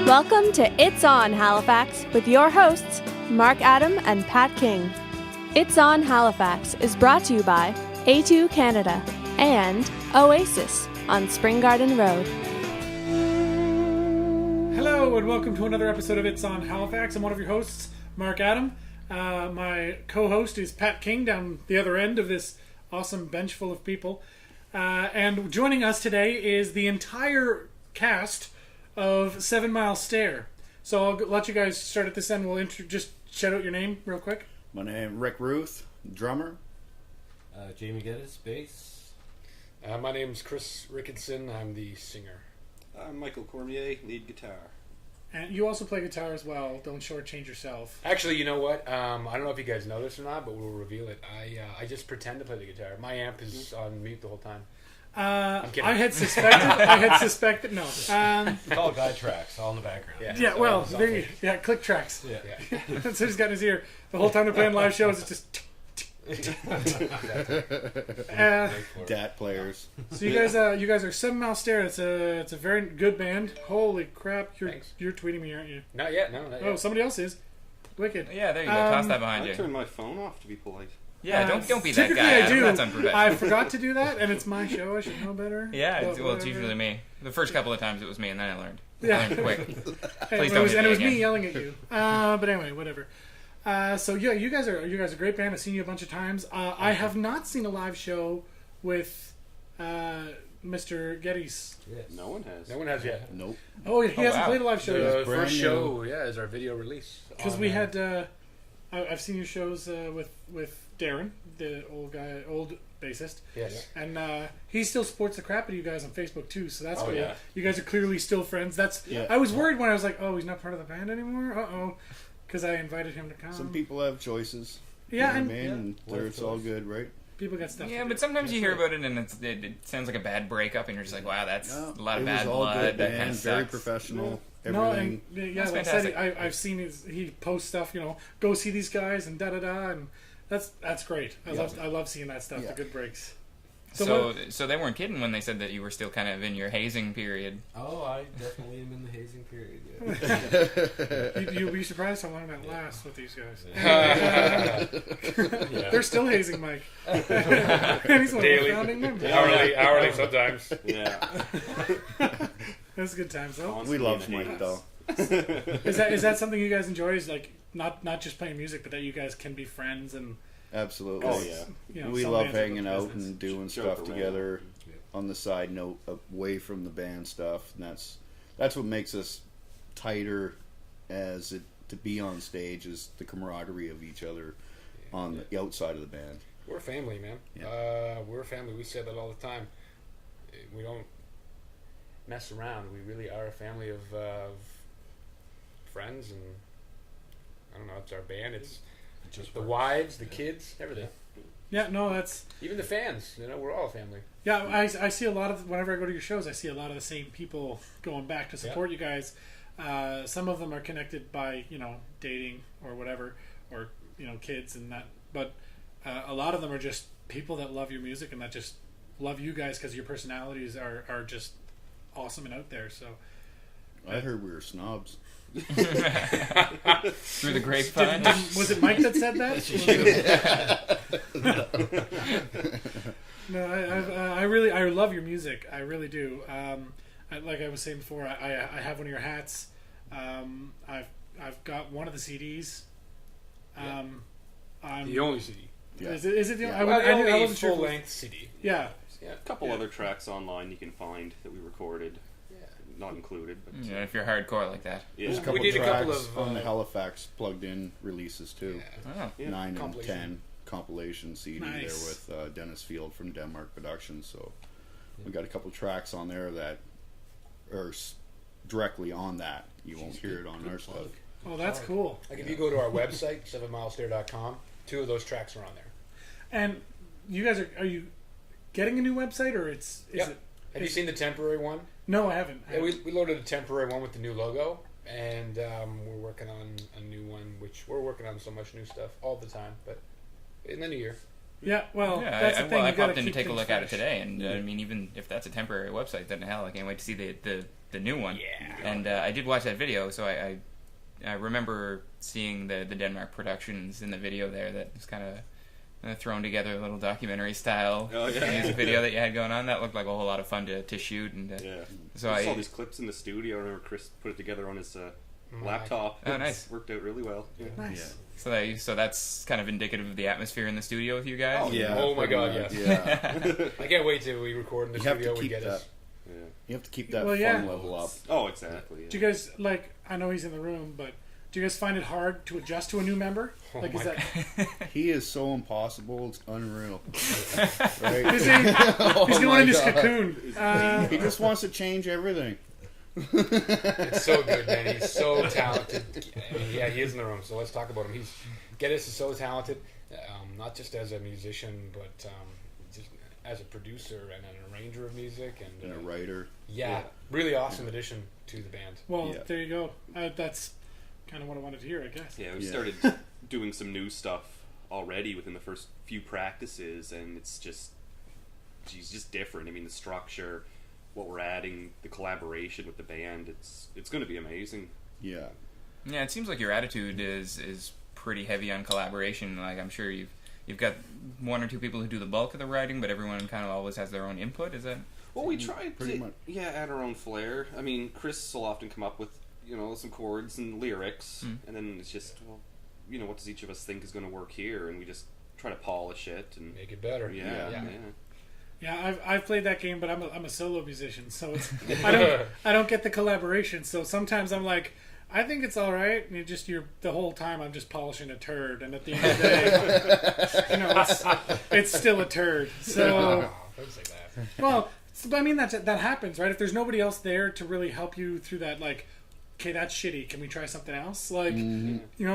Welcome to It's On Halifax with your hosts, Mark Adam and Pat King. It's On Halifax is brought to you by A2 Canada and Oasis on Spring Garden Road. Hello and welcome to another episode of It's On Halifax. I'm one of your hosts, Mark Adam. My co-host is Pat King down the other end of this awesome bench full of people. And joining us today is the entire cast of 7 Mile Stare. So I'll let you guys start at this end. We'll just shout out your name real quick. My name is Rick Ruth, drummer. Jamie Geddes, bass. My name's Chris Ricketson. I'm the singer. I'm Michael Cormier, lead guitar. And you also play guitar as well. Don't shortchange yourself. Actually, you know what? I don't know if you guys know this or not, but we'll reveal it. I just pretend to play the guitar. My amp is on mute the whole time. I'm kidding. I had suspected. No. It's all guy tracks, all in the background. Yeah. Well, there click tracks. Yeah. That's what he's got in his ear. The whole time they're playing live shows, it's just. Dat players. So you guys are 7 Mile Stare. It's a very good band. Holy crap! You're tweeting me, aren't you? Not yet. No. Not yet. Oh, somebody else is. Wicked. Yeah, there you go. Toss that behind I you. turned my phone off to be polite. Yeah, don't be that typically guy. I do. That's unprofessional. I forgot to do that, and it's my show. I should know better. Yeah, But it's whatever. usually me. The first couple of times it was me, and then I learned. Yeah. I learned quick. Hey, Please it don't was, do and that it was me again. yelling at you. But anyway, whatever. So yeah, you guys are a great band. I've seen you a bunch of times. I have not seen a live show with Mr. Geddes. Yes. No one has. No one has yet. Nope. Oh, he hasn't wow. played a live show yet. The brand first new. show, is our video release. Because on, we had, I've seen your shows with Darren, the old bassist, Yes. and he still supports the crap out of you guys on Facebook too. So that's Oh, cool. yeah. You guys are clearly still friends. Yeah. I was worried when I was like, oh, he's not part of the band anymore. Because I invited him to come. Some people have choices. Yeah, you and know what I mean? And it's all good, right? people got stuff. Yeah, to but do. sometimes you hear about it and it sounds like a bad breakup, and you're just like, wow, that's a lot of it bad was all blood. good, That man. kind of Very sucks. professional. No, Everything. and yeah, That's like I said, fantastic. I've seen he posts stuff. Go see these guys and da da da, and that's great. I love seeing that stuff. Yeah. The good breaks. So they weren't kidding when they said that you were still kind of in your hazing period. Oh, I definitely am in the hazing period. Yeah. You'll be surprised how long that lasts with these guys. Yeah. They're still hazing Mike. And he's one Daily. of the founding members. Hourly sometimes. Yeah. That's good times though. We love Mike, though. Is that something you guys enjoy? Is like not just playing music, but that you guys can be friends and Absolutely. Oh, yeah. We some love bands have hanging those out business. and doing Joke stuff around. together on the side note, away from the band stuff. And that's what makes us tighter to be on stage, is the camaraderie of each other on the outside of the band. We're family, man. Yeah. We're family. We say that all the time. We don't mess around. We really are a family of friends, and I don't know. It's our band. It's Just the wives, the kids, everything. yeah, no, that's Even the fans. We're all a family. yeah. I see a lot of whenever I go to your shows, I see a lot of the same people going back to support you guys. Some of them are connected by dating or whatever, or kids and that, but a lot of them are just people that love your music and that just love you guys because your personalities are just awesome and out there. So I heard we were snobs. Through the grapevine. was it Mike that said that? No, I love your music. I really do. Like I was saying before, I have one of your hats. I've got one of the CDs. The only CD. Yeah. Is it the? Yeah. I wasn't sure. full length CD. Yeah. Yeah. A couple other tracks online you can find that we recorded. Not included, but Yeah, if you're hardcore like that. yeah. There's a couple did a tracks couple of, on the Halifax plugged-in releases too. Oh. Yeah. 9 and Compilation. 10 compilation CD Nice. there with Dennis Field from Denmark Productions. So we got a couple tracks on there that are directly on that. You won't hear it on our stuff. Oh, that's cool. Like if you go to our website, 7milestare.com, 2 of those tracks are on there. And you guys are you getting a new website or is Yep. it? Have you seen the temporary one? No, I haven't. Yeah, we loaded a temporary one with the new logo, and we're working on a new one, which we're working on so much new stuff all the time, but in the new year. Yeah, well, Yeah, that's the thing. I you gotta popped in to keep take a things look at it fresh. today, and I mean, even if that's a temporary website, then hell, I can't wait to see the new one. Yeah. And I did watch that video, so I remember seeing the Denmark productions in the video there. That was kind of thrown together, a little documentary style music video that you had going on. That looked like a whole lot of fun to shoot. And so I I saw these clips in the studio. I remember Chris put it together on his laptop. Oh, nice. It's worked out really well. Yeah. Nice. so that's kind of indicative of the atmosphere in the studio with you guys. Oh, Yeah. Oh my God, pretty yes. much, Yeah. I can't wait till we record in the You have to studio and keep get that. us. Yeah. You have to keep that Well, fun yeah. level up. Oh, exactly. Yeah. Do you guys like? I know he's in the room, but do you guys find it hard to adjust to a new member? Oh Like, my is that? He is so impossible. It's unreal. Right? Is he, Oh he's my going in his God. cocoon. He just wants to change everything. It's so good, man. He's so talented. I mean, yeah, he is in the room, so let's talk about him. Geddes is so talented, not just as a musician, but just as a producer and an arranger of music and And a writer. yeah, really awesome addition to the band. Well, Yeah. there you go. That's kind of what I wanted to hear, I guess. Yeah, we Yeah. started doing some new stuff already within the first few practices, and it's just, geez, just different. I mean, the structure, what we're adding, the collaboration with the band, it's going to be amazing. Yeah. Yeah, it seems like your attitude is pretty heavy on collaboration. Like I'm sure you've got one or two people who do the bulk of the writing, but everyone kind of always has their own input. Is that? Well, we tried Pretty to, much. add our own flair. I mean, Chris will often come up with, some chords and lyrics, and then it's just, well, what does each of us think is going to work here, and we just try to polish it and Make it better. yeah. Yeah, I've played that game, but I'm a solo musician, so it's, I don't get the collaboration. So sometimes I'm like, I think it's all right, and the whole time I'm just polishing a turd, and at the end of the day, it's still a turd. So Oh, don't say that. well, I mean that happens, right? If there's nobody else there to really help you through that, like, okay, that's shitty. Can we try something else? Like,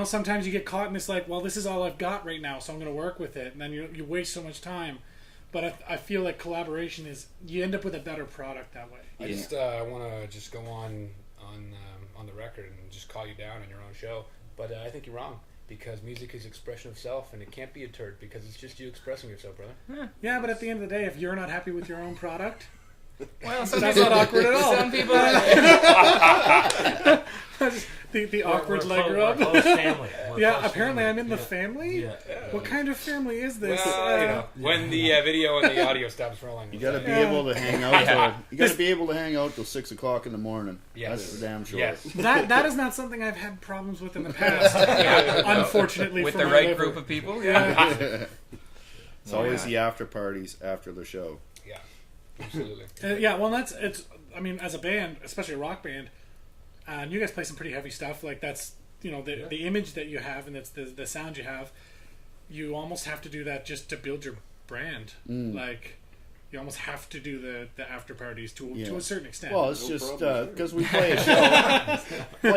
sometimes you get caught in this, like, well, this is all I've got right now, so I'm going to work with it, and then you waste so much time. But I feel like collaboration you end up with a better product that way. I just want to just go on the record and just call you down on your own show, but I think you're wrong, because music is expression of self, and it can't be a turd because it's just you expressing yourself, brother. Yeah, but at the end of the day, if you're not happy with your own product, Well, some that's people, not awkward at all. some people. the awkward leg We're rub. close family. We're Yeah, close apparently family. I'm in the Yeah. family. Yeah. What kind of family is this? Well, when the video and the audio stops rolling, You got to be Yeah. able to hang out. You got to be able to hang out till 6 o'clock in the morning. Yes. That's for damn sure. Yes. that is not something I've had problems with in the past. Unfortunately, with for the my right liver. group of people. Yeah. It's always the after parties after the show. Yeah, absolutely. Yeah, well, it's. I mean, as a band, especially a rock band, and you guys play some pretty heavy stuff. Like that's the image that you have, and that's the sound you have. You almost have to do that just to build your brand. Like you almost have to do the after parties to a certain extent. Well, it's No just problem. because we play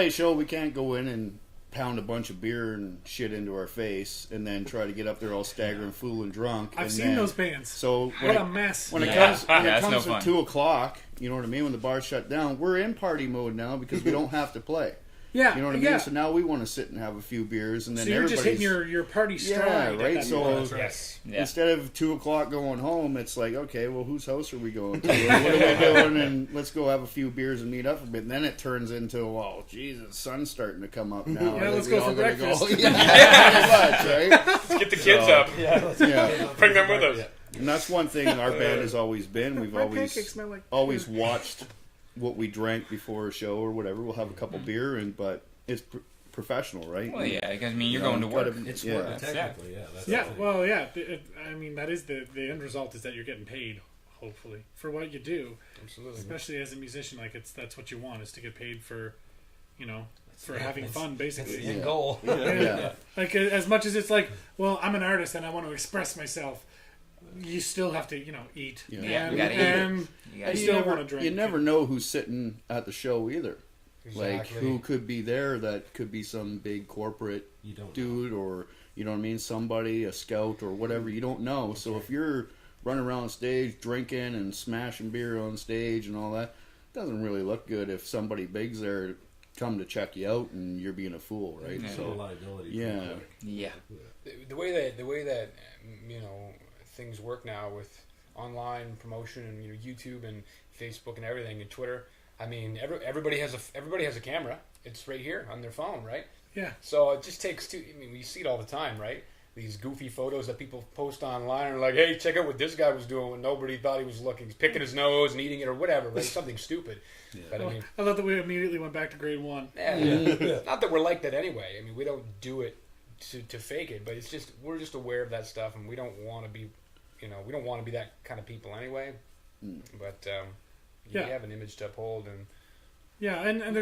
a show. We can't go in and pound a bunch of beer and shit into our face, and then try to get up there all staggering, fool and drunk. I've and seen then- those bands. So What a mess! when it Yeah. comes Yeah, it's no to fun. 2 o'clock, you know what I mean. When the bar's shut down, we're in party mode now because we don't have to play. Yeah, You know what I yeah. mean? So now we want to sit and have a few beers, and then So you're just hitting everybody's- your party stride. Yeah, at right, that so- point. Yes. Yeah. Instead of 2 o'clock going home, it's like, okay, well, whose house are we going to? What are we doing? And let's go have a few beers and meet up a bit. And then it turns into, well, Jesus, the sun's starting to come up now. Yeah, let's We go all for gotta breakfast. Yeah, pretty much, right? Let's get the kids So- up. Yeah, Bring them with us. and that's one thing our band has always been. We've My pancakes always smell like always watched what we drank before a show or whatever. We'll have a couple beer, but it's professional, right? Well, yeah, because I mean, you're You know, going to work. gotta- It's yeah. work, technically, yeah. That's Yeah, the thing. well, yeah. I mean, that is the end result is that you're getting paid, hopefully, for what you do. Absolutely. Especially as a musician, like that's what you want is to get paid for, for Yeah, having it's- fun, It's basically. the end Yeah. goal. Yeah. Like as much as it's like, well, I'm an artist and I want to express myself. You still have to, eat. Yeah. Yeah, and, you gotta eat. and You you gotta still never- want to drink. You never know who's sitting at the show either. Like Exactly. who could be there? That could be some big corporate You don't know. dude, or you know what I mean, somebody, a scout or whatever. You don't know. So if you're running around stage drinking and smashing beer on stage and all that, it doesn't really look good if somebody big's there come to check you out and you're being a fool, right? Yeah. It's a So liability. yeah. Yeah. The way that things work now with online promotion and YouTube and Facebook and everything and Twitter. I mean, everybody has a camera. It's right here on their phone, right? Yeah. So it just takes two. I mean, we see it all the time, right? These goofy photos that people post online are like, "Hey, check out what this guy was doing when nobody thought he was looking. He's picking his nose and eating it or whatever, right? Something stupid." Yeah. But I mean, I thought that we immediately went back to grade 1. not that we're like that anyway. I mean, we don't do it to fake it, but it's just we're just aware of that stuff, and we don't want to be, we don't want to be that kind of people anyway. But you have an image to uphold, and and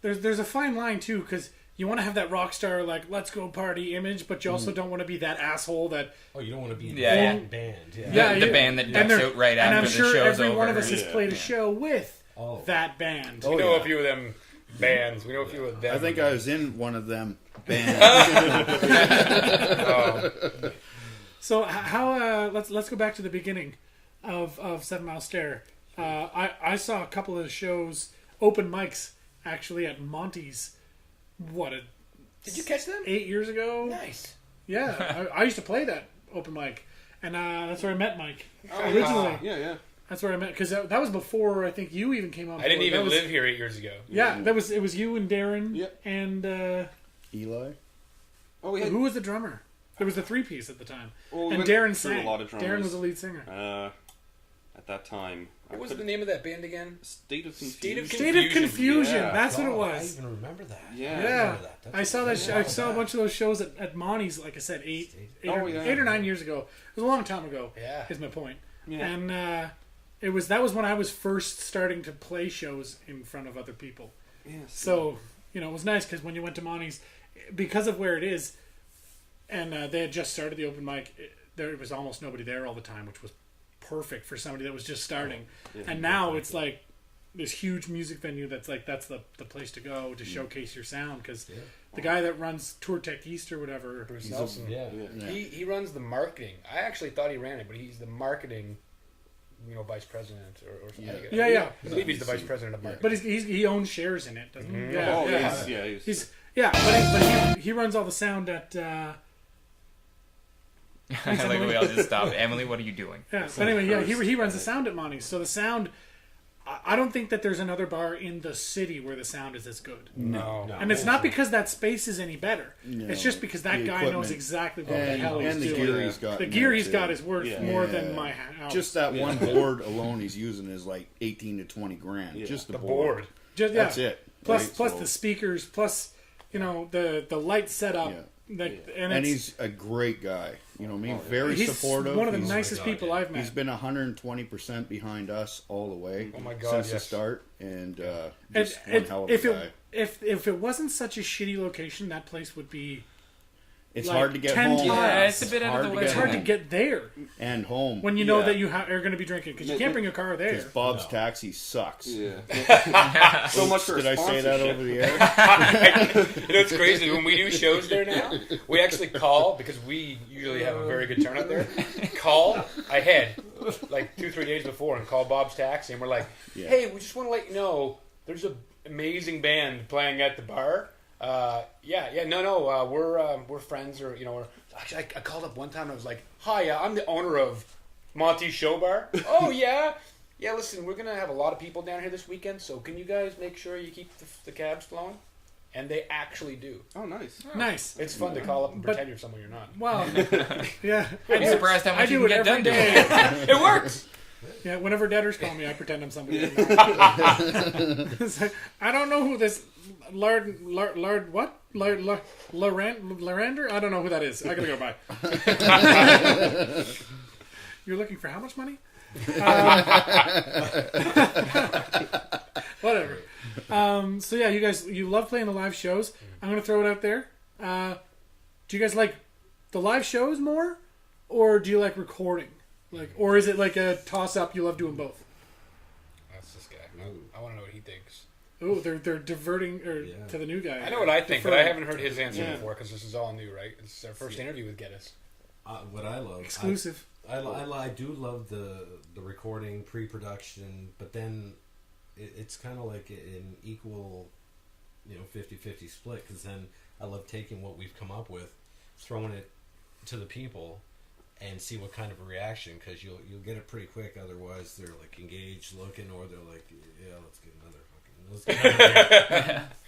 there's a fine line too, because you want to have that rock star like let's go party image, but you also don't want to be that asshole that you don't want to be that band. The band that ducks out right after the show's over. And I'm sure every one of us has played a show with that band. We know a few of them bands. We know a few of them. I think I was in one of them bands. So how let's go back to the beginning of 7 Mile Stair. I saw a couple of shows, open mics, actually at Monty's. Did you catch them? 8 years ago. Nice. Yeah, I used to play that open mic, and that's where I met Mike originally. Wow. Yeah. That's where I met, because that was before I think you even came on. I didn't board. even live here 8 years ago. Yeah, it was you and Darren and Eli. Oh, who was the drummer? There was the 3-piece at the time, Well, we and went Darren through sang. a lot of drummers. Darren was the lead singer. At that time, What was the name of that band again? State of Confusion. State of Confusion. Yeah. That's what it I was. even remember that. Yeah. Yeah, That's I saw that. I saw a bunch of those shows at Monty's. Like I said, eight or 9 years ago. It was a long time ago. Yeah. Is my point. Yeah. And that was when I was first starting to play shows in front of other people. Yes. So it was nice because when you went to Monty's, because of where it is, and they had just started the open mic, there was almost nobody there all the time, which was perfect for somebody that was just starting. And now it's like this huge music venue that's the place to go to showcase your sound, because the guy that runs Tour Tech East or whatever, Bruce Nelson. Yeah. He runs the marketing. I actually thought he ran it, but he's the marketing, vice president or something. Yeah. I believe he's the vice president of marketing. But he owns shares in it, doesn't he? But he runs all the sound at. I like we all just stop. Emily, what are you doing? Yeah, but anyway, he runs the sound at Monty's. So the sound, I don't think that there's another bar in the city where the sound is as good. No. And it's not because that space is any better. No. It's just because that The guy equipment. knows exactly what the hell he's and the doing. gear he's got. The in gear there, he's too. got is worth more than my house. Just that one board alone he's using is like 18 to 20 grand. Yeah. Just the The board. board. That's it. Plus right? plus So- the speakers, plus the light setup. Yeah. And he's a great guy. You know what I mean? Very he's supportive. one of the He's- nicest people I've met. He's been 120% behind us all the way Oh my God, since the yes. start, and And just one hell of a guy. if it wasn't such a shitty location, that place would be. It's like hard to get 10 home. times. Yeah, it's a bit out of the way. It's hard to get there and home when you know Yeah. that you are going to be drinking, because you can't bring a car there. because Bob's taxi sucks. Yeah. So much for Did I say that sponsorship. over the air? It's crazy. When we do shows there now, we actually call, because we usually have a very good turnout there, call ahead, like 2-3 days before, and call Bob's Taxi, and we're like, Yeah. hey, we just want to let you know there's an amazing band playing at the bar. We're friends, or actually I called up one time and I was like, hi, I'm the owner of Monty's Show Bar. Oh yeah. Yeah, listen, we're gonna have a lot of people down here this weekend, so can you guys make sure you keep the cabs flowing? And they actually do. Oh, nice. Nice. It's fun to call up and pretend you're someone you're not. Well, yeah. I'm surprised how I much you do can it get every done doing day. it. It works. Yeah, whenever debtors call me, I pretend I'm somebody. It's like, I don't know who this Larander? I don't know who that is. I gotta go by. You're looking for how much money? Whatever. So yeah, you guys, you love playing the live shows. I'm gonna throw it out there. Do you guys like the live shows more, or do you like recording? Or is it like a toss-up? You love doing both. That's this guy. I want to know what he thinks. Oh, they're diverting to the new guy. I know what I think, but I haven't heard his answer Yeah. before, because this is all new, right? It's our first interview with Geddes. What I love, Exclusive. I do love the recording, pre-production, but then it's kind of like an equal, 50-50 split. Because then I love taking what we've come up with, throwing it to the people, and see what kind of a reaction, because you'll get it pretty quick. Otherwise, they're like engaged, looking, or they're like, yeah, let's get another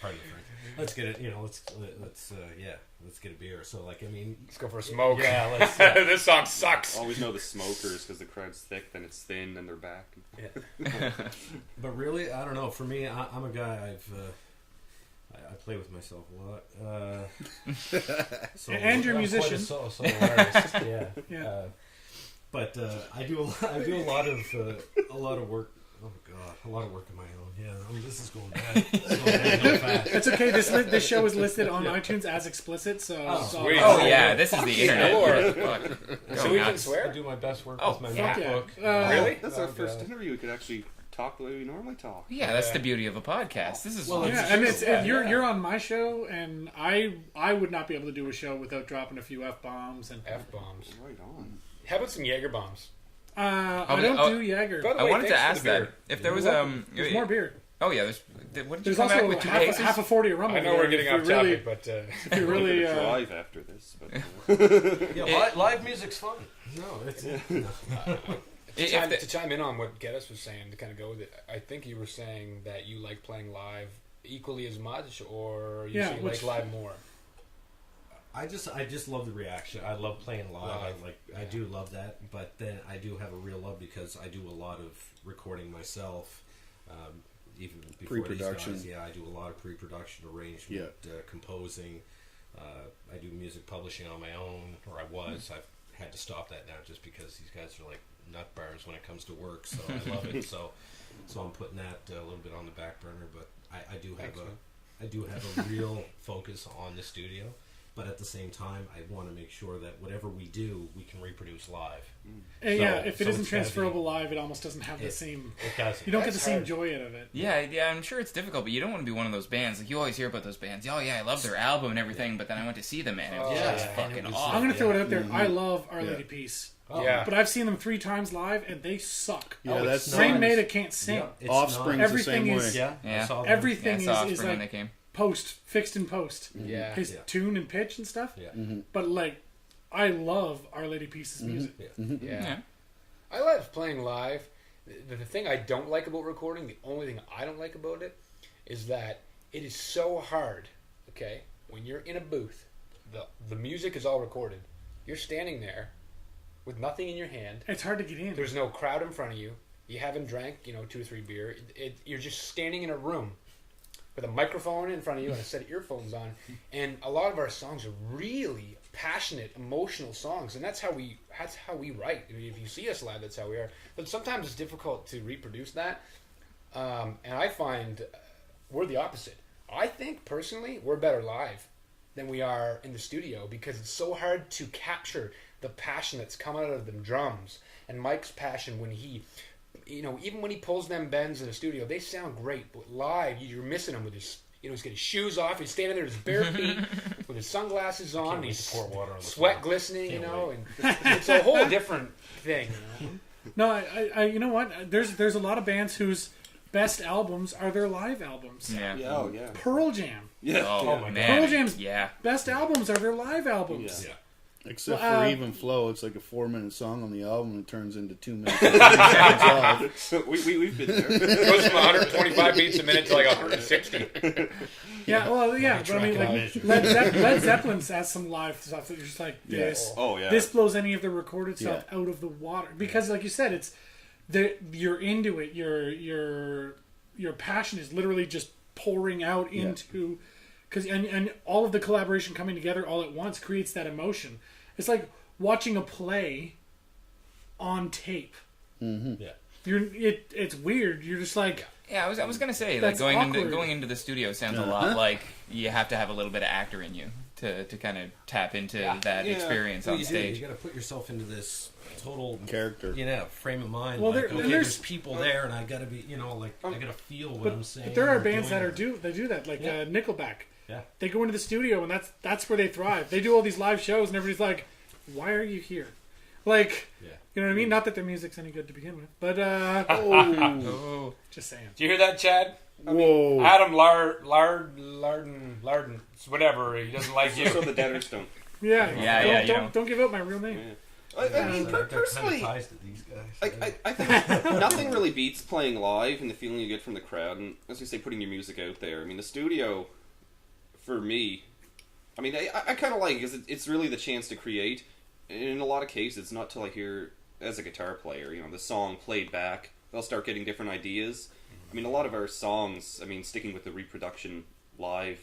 pardon the French. Let's get it. Let's get a beer. So like, I mean, Let's go for a smoke. Yeah, let's. This song sucks. Always know the smokers because the crowd's thick, then it's thin, then they're back. Yeah. But really, I don't know. For me, I'm a guy. I play with myself a lot. So And you're a I'm quite musician. solo artist. Yeah. Yeah. But I do a lot of work. Oh God, a lot of work of my own. Yeah, this is going bad. It's going real fast. It's okay. This show is listed on iTunes as explicit, so it's all sweet. right. Oh yeah, this is the internet. Lord. Fuck. So Go we can nuts. swear? I do my best work Oh, with my yeah. MacBook. Really? That's our first interview. We could actually talk the way we normally talk. Yeah, that's the beauty of a podcast. This is Well, Yeah, it's and true. it's Yeah, you're on my show, and I would not be able to do a show without dropping a few F-bombs and F-bombs. Right on. How about some Jaeger bombs? I don't do Jaeger. By the I way, wanted to thanks for ask the beer. that if there was There's more beer. Oh yeah, what did you There's come back also with? 2 half cases? a 40 rum. I over know there we're getting if off you really, topic, but if you really Drive after this, but Yeah, live music's fun. No, it's to chime in on what Geddes was saying, to kind of go with it, I think you were saying that you like playing live equally as much, or you say you like live more. I just love the reaction. I love playing live. I do love that, but then I do have a real love because I do a lot of recording myself. Even before Pre-production. these guys, I do a lot of pre-production, arrangement, composing. I do music publishing on my own, or I was. I've had to stop that now just because these guys are like nut bars when it comes to work. So I love it. So I'm putting that a little bit on the back burner. But I do have a real focus on the studio. But at the same time, I want to make sure that whatever we do, we can reproduce live. And if it isn't it's gotta transferable live, it almost doesn't have the same. It doesn't. You don't get the That's same hard. joy out of it. Yeah, I'm sure it's difficult, but you don't want to be one of those bands. Like, you always hear about those bands. Oh, yeah, I love their album and everything, but then I went to see them, and it was just and fucking it was- awesome. I'm gonna throw it out there. Mm-hmm. I love Our Lady Peace, Yeah. but I've seen them 3 times live, and they suck. yeah, that's Rain not- Maida can't sing. Yeah, it's Offspring's not- the same Everything way. is- Yeah, Yeah. I saw them. Yeah, Everything I saw is Offspring when like they came. fixed in post. Yeah. His Yeah. tune and pitch and stuff. Yeah. But like, I love Our Lady Peace's music. Yeah. I love playing live. The thing I don't like about recording, the only thing I don't like about it, is that it is so hard, okay? When you're in a booth, the music is all recorded. You're standing there with nothing in your hand. It's hard to get in. There's no crowd in front of you. You haven't drank, 2 or 3 beer. You're just standing in a room with a microphone in front of you and a set of earphones on. And a lot of our songs are really passionate, emotional songs, and that's how we write. I mean, if you see us live, that's how we are. But sometimes it's difficult to reproduce that. And I find we're the opposite. I think personally we're better live than we are in the studio because it's so hard to capture the passion that's coming out of them drums and Mike's passion when he, even when he pulls them bends in the studio, they sound great. But live, you're missing him with his. He's got his shoes off. He's standing there with his bare feet, with his sunglasses on. And he's pour water on the sweat floor. glistening, Can't and it's a whole different thing. No, I you know what? There's a lot of bands whose best albums are their live albums. Yeah. yeah, oh yeah, Pearl Jam. yeah. Oh, my man. Pearl Jam's Yeah. best albums are their live albums. Yeah. Except Well, for Even Flow, it's like a 4-minute song on the album and it turns into 2 minutes. and 30 seconds live. We've been there. It goes from 125 beats a minute to like 160. Yeah, well, yeah, but I mean, like Led Zeppelin has some live stuff that you're just like this. Oh yeah. This blows any of the recorded stuff out of the water because, like you said, it's you're into it. Your passion is literally just pouring out into because and all of the collaboration coming together all at once creates that emotion. It's like watching a play on tape. Mm-hmm. Yeah. It's weird. You're just like. Yeah, I was gonna say, like, That's awkward. going into the studio sounds a lot like you have to have a little bit of actor in you to kind of tap into that experience on You stage. got to put yourself into this total Character. frame of mind. Well, like, there- okay, there's- there's people there, and I got to be, I got to feel what I'm saying. But there are or bands doing. that do that, like Nickelback. Yeah. They go into the studio, and that's where they thrive. They do all these live shows, and everybody's like, "Why are you here?" Like, you know what I mean? Not that their music's any good to begin with, but Oh. just saying. Do you hear that, Chad? Whoa. Adam Larden, whatever. He doesn't like you. So the debtors don't. Yeah, Yeah, you know. Don't give out my real name. I mean, personally, ties to these guys. I think nothing really beats playing live and the feeling you get from the crowd, and as you say, putting your music out there. I mean, the studio, for me, I mean, I kind of like it because it's really the chance to create. And in a lot of cases, it's not till I hear, as a guitar player, the song played back, they'll start getting different ideas. I mean, a lot of our songs, I mean, sticking with the reproduction live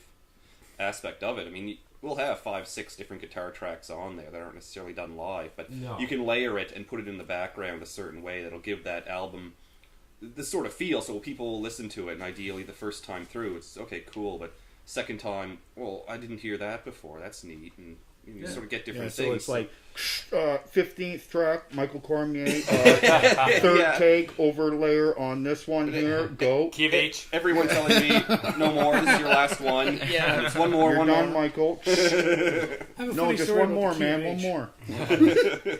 aspect of it, I mean, we'll have 5, 6 different guitar tracks on there that aren't necessarily done live, but you can layer it and put it in the background a certain way that'll give that album this sort of feel, so people will listen to it, and ideally the first time through, it's okay, cool, but second time, well, I didn't hear that before, that's neat, and you sort of get different things. So it's like 15th track, Michael Cormier, third take, overlayer on this one here, go. Key of H. Everyone telling me, no more, this is your last one. Yeah. It's one more, You're one done, more. Michael. I have a No, funny just story one about more, the key man, of one H. more.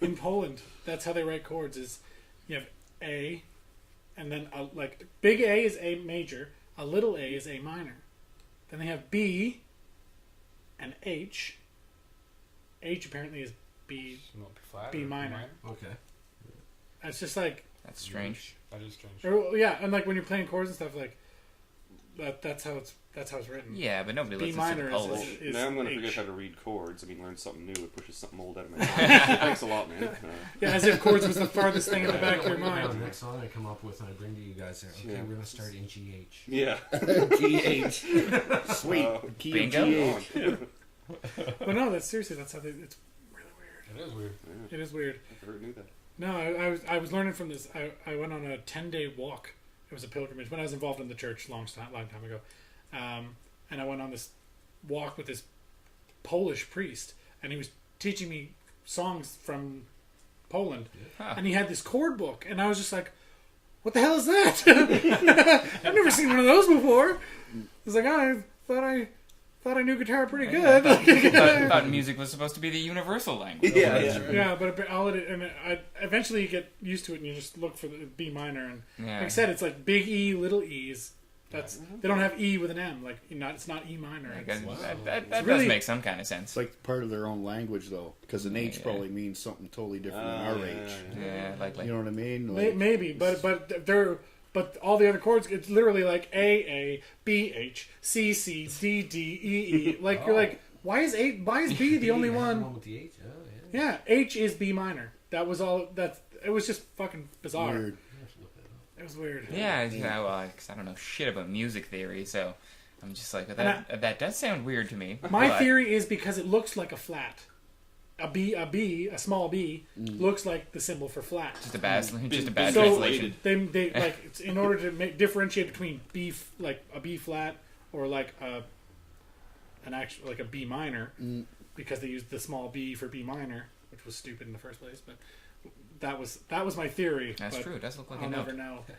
In Poland, that's how they write chords. Is you have A, and then like big A is A major, a little A is A minor. Then they have B and H. H apparently is B. Flat B or minor. Okay. It's just like That's strange. That is strange. yeah, and like when you're playing chords and stuff, like that's how it's written. Yeah, but nobody B listens minor to is- Polish. is- Now I'm going to H. forget how to read chords. I mean, learn something new. It pushes something old out of my mind. Thanks a lot, man. Yeah, as if chords was the farthest thing in the back of your The mind. next song I come up with, and I bring to you guys there. Okay, Yeah. we're gonna start in GH. Yeah. GH. Sweet. Key of Bingo. GH. But no, that's seriously, that's how they. It's really weird. It is weird. It is weird. I never knew that. No, I was learning from this. I went on a 10-day walk. It was a pilgrimage when I was involved in the church long time ago, and I went on this walk with this Polish priest, and he was teaching me songs from Poland, and he had this chord book, and I was just like, "What the hell is that? I've never seen one of those before." I was like, "Oh, I thought I knew guitar pretty good." I thought music was supposed to be the universal language. Yeah, but I eventually you get used to it, and you just look for the B minor. And Yeah. like I said, it's like big E, little E's. They don't have E with an M. Like it's not E minor. I It's- guess that does really- make some kind of sense. It's like part of their own language, though, because an H Yeah. probably means something totally different than our H. Yeah, like You know what I mean? Maybe, but all the other chords, it's literally like A, B, H, C, C, D, D, E, E. Like you're like, why is B the only one? with the H. Oh, yeah. Yeah, H is B minor. That was all. It was just fucking bizarre. Weird. It was weird. yeah, well, 'cause I don't know shit about music theory, so I'm just like, that does sound weird to me. My but- theory is because it looks like a flat. A small B looks like the symbol for flat. just a bad So translation. they like it's in order to differentiate between like a B flat or like an actual like a B minor because they used the small B for B minor, which was stupid in the first place. But that was my theory. That's but true. It does look like I'll a never note. know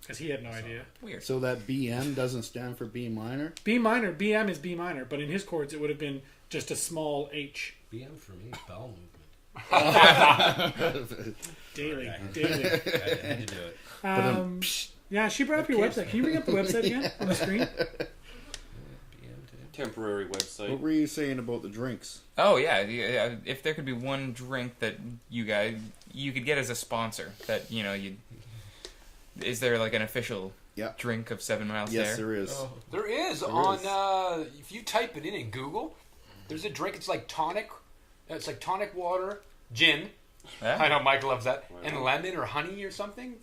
because he had no idea. Weird. So that BM doesn't stand for B minor? B minor, BM is B minor, but in his chords it would have been just a small H. BM for me is bowel movement. Daily. I had to do it. Yeah, she brought up your website. Can you bring up the website again on the screen? BM today. Temporary website. What were you saying about the drinks? Oh yeah, if there could be one drink that you could get as a sponsor, that is there like an official drink of 7 Mile Stare? Yes, there is. Oh. There is on. If you type it in Google, there's a drink. It's like tonic. It's like tonic water, gin. Yeah? I know Michael loves that, and lemon or honey or something.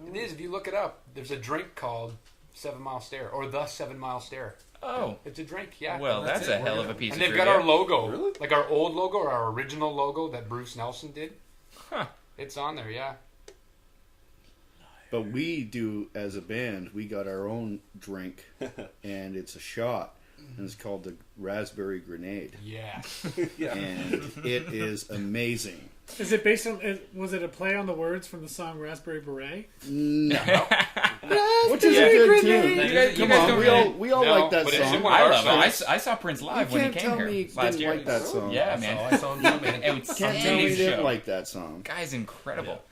It is. If you look it up, there's a drink called 7 Mile Stare or the 7 Mile Stare. Oh, It's a drink. Yeah. well, that's a it. hell of a piece and of they've got trivia. our logo, Really? like our old logo, or our original logo that Bruce Nelson did. Huh. It's on there. Yeah. But we do, as a band, we got our own drink, and it's a shot, and it's called the Raspberry Grenade. Yeah. And it is amazing. Is it based on? Was it a play on the words from the song Raspberry Beret? No. Which Which is a good tune. You Come guys on, don't we really- all No, like that but it's in song. one of I our love it. songs. I saw Prince live You when he can't came tell here me you last didn't year. like that song. Yeah, man. I saw him coming. Can't tell me you Outstanding didn't show. like that song. Guy's incredible.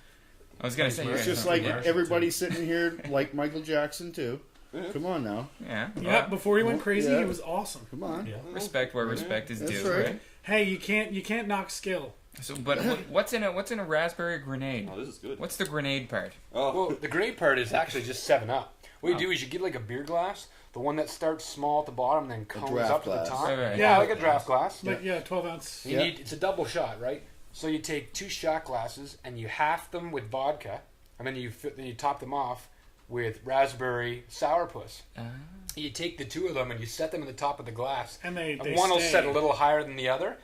I was gonna say It's just like everybody sitting here like Michael Jackson too. Come on now. yeah. Yeah. Before he went crazy, Yeah. he was awesome. Come on. Yeah. Respect where respect is That's due, right. right? hey, you can't knock skill. So, but what's in a raspberry grenade? Oh, this is good. What's the grenade part? Oh, Well, the great part is actually just 7-Up. What you do is you get like a beer glass, the one that starts small at the bottom and then cones draft up to glass. the top. Okay. Yeah, like a draft glass. Like 12 ounce. You need it's a double shot, right? So you take 2 shot glasses and you half them with vodka, and then you top them off with raspberry sourpuss. You take the 2 of them and you set them at the top of the glass, And they one will stay. set a little higher than the other.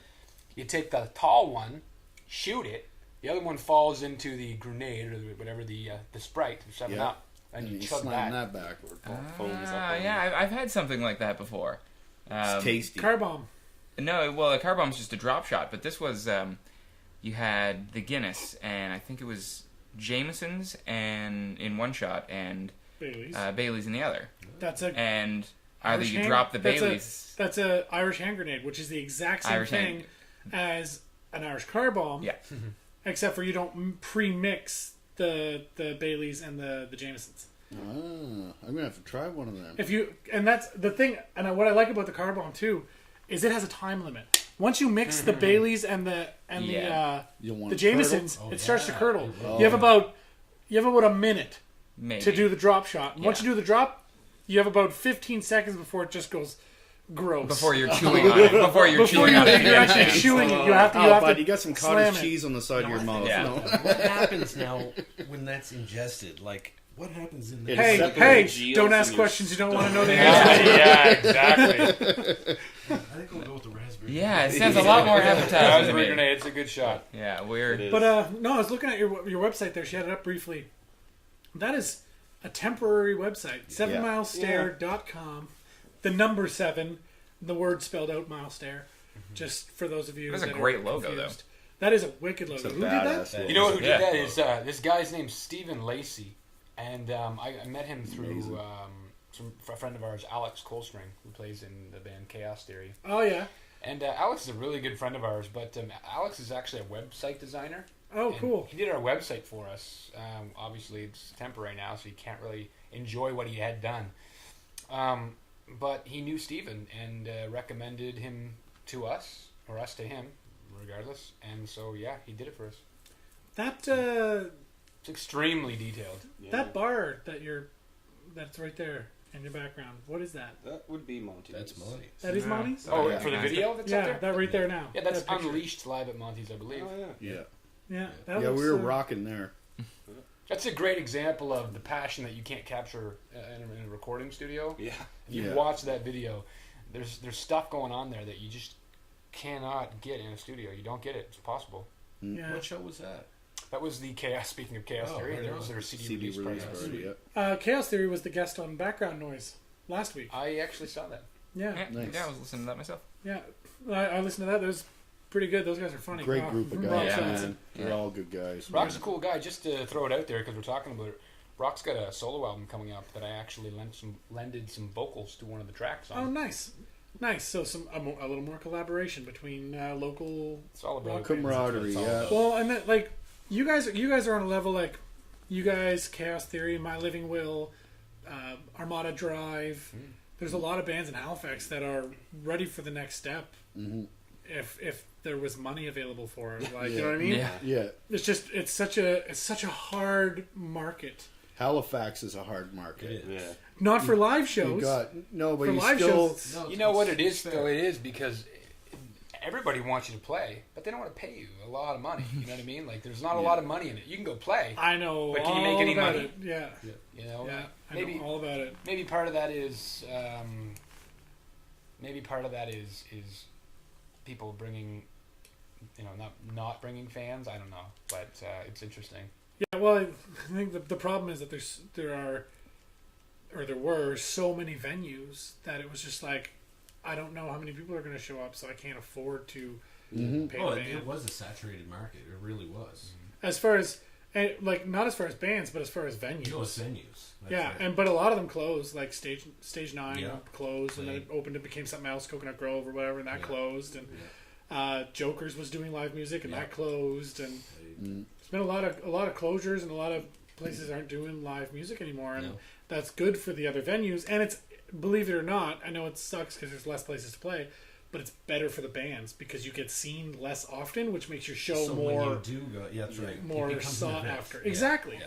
You take the tall one, shoot it. The other one falls into the grenade or whatever the Sprite, 7-Up, and you chug slam that. that backward. foams up on Yeah, I've had something like that before. It's tasty. Car bomb. No, well, a car bomb's just a drop shot, but this was you had the Guinness, and I think it was Jameson's and in one shot, and Bailey's. Bailey's in the other. That's a And either Irish you hand- drop the that's Bailey's. That's a Irish hand grenade, which is the exact same Irish thing hand- as an Irish car bomb. Yeah. Except for you don't pre-mix the Baileys and the Jamesons. I'm gonna have to try one of them. And that's the thing. And what I like about the car bomb too is it has a time limit. Once you mix the Baileys and the You don't want the it to curdle? Jamesons, it starts to curdle. Oh. You have about a minute Maybe. to do the drop shot. And once Yeah. you do the drop, you have about 15 seconds before it just goes gross. Before you're chewing on it. Before you're chewing on it. You're actually chewing it. You have to. You have bud, to you got some slam cottage it. cheese on the side of your mouth. Yeah. No. What happens now when that's ingested? Like, what happens in the It Hey, Separate hey! geos Don't in ask your questions you don't want to know the answer. Yeah, exactly. I think I'll go with the raspberry. Yeah, it sounds a lot more appetizing to Raspberry me. grenade, it's a good shot. Yeah, It weird. is. But no, I was looking at your website there. She had it up briefly. That is a temporary website. 7milestair.com. The number 7, the word spelled out, milestair. Just for those of you. That's a that are great logo, confused. That is a wicked logo. It's a Who did badass that? logo. You know who Yeah. did that is this guy's name's Stephen Lacey, and I met him through a friend of ours, Alex Colstring, who plays in the band Chaos Theory. Oh yeah. And Alex is a really good friend of ours, but Alex is actually a website designer. Oh And cool. He did our website for us. Obviously, it's temporary now, so he can't really enjoy what he had done. But he knew Stephen and recommended him to us, or us to him, regardless. And so, yeah, he did it for us. That It's extremely detailed. Yeah. that bar that's right there in your background. What is that? That would be Monty. That's Monty. That is Monty's. Oh, yeah. for the video that's Yeah, up there? that right there now. Yeah, that's That picture. Unleashed live at Monty's, I believe. Oh, yeah. Yeah. Yeah, that Yeah, looks, we were rocking there. That's a great example of the passion that you can't capture in a recording studio. Yeah. If you Yeah. watch that video, there's stuff going on there that you just cannot get in a studio. You don't get it. It's impossible. Yeah. What show was that? That was the Chaos. Speaking of Chaos Oh, Theory, right there on. was their CD, CD release release party. party. Yeah. Chaos Theory was the guest on Background Noise last week. I actually saw that. Yeah, Yeah, Nice. yeah, I was listening to that myself. yeah. I listened to that. That was pretty good. Those guys are funny. Great Wow. group of Rock guys, Yeah. shots. man. They're Yeah. all good guys. Rock's a cool guy. Just to throw it out there because we're talking about it. Rock's got a solo album coming up that I actually lended some vocals to one of the tracks Oh, on. nice, nice. So a little more collaboration between local. It's all about Camaraderie, yeah. Well, and then, like you guys are on a level like you guys, Chaos Theory, My Living Will, Armada Drive. There's a lot of bands in Halifax that are ready for the next step. Mm-hmm. If there was money available for it, like you know what I mean. Yeah. Yeah. It's such a hard market. Halifax is a hard market. Yeah. Not for live You shows. got no, but For you live still. shows, You know what it is, though? It is because everybody wants you to play, but they don't want to pay you a lot of money. You know what I mean? Like, there's not a lot of money in it. You can go play, I know. But can you make all any about money? It. Yeah, you know? yeah. I Maybe know all about it. maybe part of that is people bringing, not bringing fans. I don't know, but it's interesting. Yeah. Well, I think the problem is that there were so many venues that it was just like I don't know how many people are going to show up, so I can't afford to pay Oh, a band. it was a saturated market. It really was. As far as not as far as bands, but as far as venues. No, it's venues. That's Yeah, right. but a lot of them closed. Like Stage 9 Yeah. closed, and then it opened. It became something else, Coconut Grove or whatever, and that closed. And Jokers was doing live music, and that closed. And there's been a lot of closures, and a lot of places aren't doing live music anymore. And that's good for the other venues. And it's, believe it or not, I know it sucks because there's less places to play, but it's better for the bands because you get seen less often, which makes your show So more when you do go, yeah, that's right. It more becomes an sought event. after. Yeah. Exactly.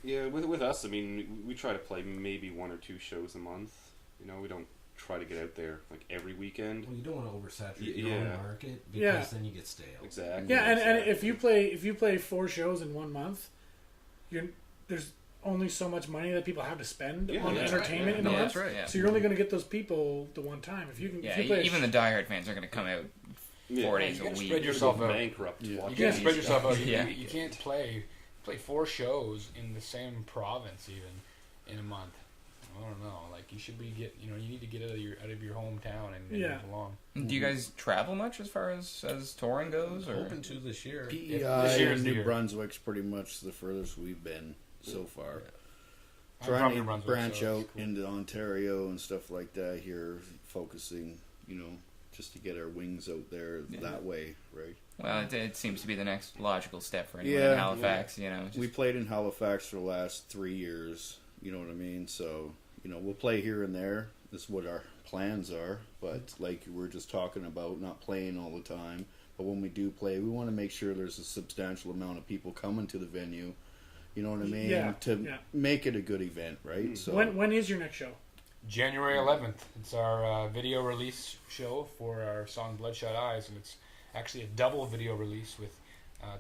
Yeah. Well, with us, I mean, we try to play maybe 1 or 2 shows a month. You know, we don't try to get out there like every weekend. Well, you don't want to oversaturate your own market because Yeah. then you get stale. Exactly. Yeah, and exactly. if you play 4 shows in 1 month, there's only so much money that people have to spend on that's entertainment right, in a yeah. month. That's right, yeah. So you're only going to get those people the one time. If you can, Yeah, if you play even the diehard fans are going to come out 4 days you a gotta week. spread yourself out. Bankrupt. Yeah. watching You can't these spread yourself out. Yeah. You can't play 4 shows in the same province even in a month. I don't know. Like you should be you need to get out of your hometown and Yeah. move along. Do you guys travel much as far as touring goes? Or Hoping to this year. PEI this year's and the New year. Brunswick's pretty much the furthest we've been so far. I'm from Trying New to Brunswick, branch so out it's cool. into Ontario and stuff like that here, focusing, just to get our wings out there that way, right? well, it seems to be the next logical step for anyone Yeah. in Halifax. We played in Halifax for the last 3 years, you know what I mean? So, we'll play here and there. This is what our plans are, but like we're just talking about, not playing all the time. But when we do play, we want to make sure there's a substantial amount of people coming to the venue. You know what I mean? Yeah, To yeah. make it a good event, right? So when is your next show? January 11th. It's our video release show for our song Bloodshot Eyes, and it's actually a double video release with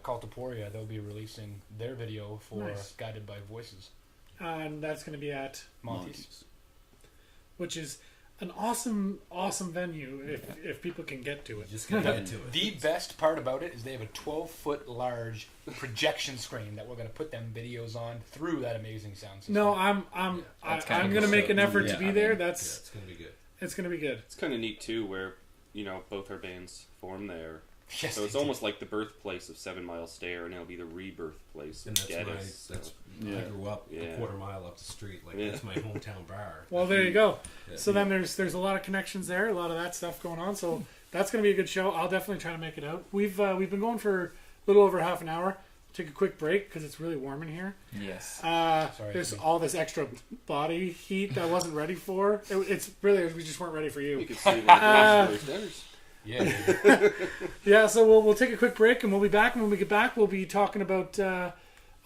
Cultiporia. They'll be releasing their video for Nice. Guided by Voices. And that's going to be at Monty's. which is an awesome venue if people can get to it. Just gonna get to it. The best part about it is they have a 12-foot large projection screen that we're going to put them videos on through that amazing sound system. No, I'm That's kinda going to cool. make an effort to Yeah, be I there. mean, That's It's gonna be good. it's going to be good. It's kind of neat too, where both our bands form there. Yes, So it's they almost like the birthplace of 7 Mile Stair, and it'll be the rebirth place And of that's Geddes. Yeah. I grew up Yeah. a quarter mile up the street. Like Yeah. that's my hometown bar. Well, there you go. Yeah. So then there's a lot of connections there, a lot of that stuff going on. So that's going to be a good show. I'll definitely try to make it out. We've been going for a little over half an hour. Take a quick break because it's really warm in here. Yes. There's all this extra body heat that I wasn't ready for. It's really we just weren't ready for You you. could see like those dinners. Yeah. Yeah, so we'll take a quick break and we'll be back. And when we get back, we'll be talking about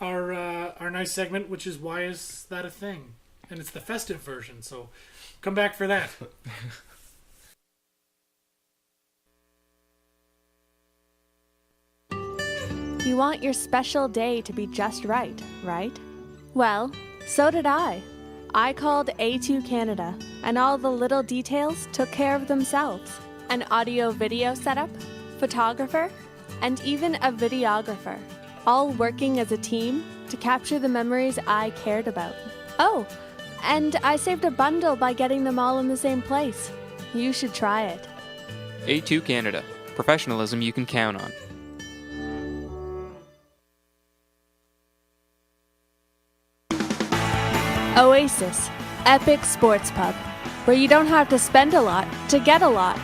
our nice segment, which is Why Is That a Thing? And it's the festive version. So come back for that. You want your special day to be just right, right? Well, so did I. I called A2 Canada, and all the little details took care of themselves. An audio-video setup, photographer, and even a videographer, all working as a team to capture the memories I cared about. Oh, and I saved a bundle by getting them all in the same place. You should try it. A2 Canada. Professionalism you can count on. Oasis, epic sports pub, where you don't have to spend a lot to get a lot.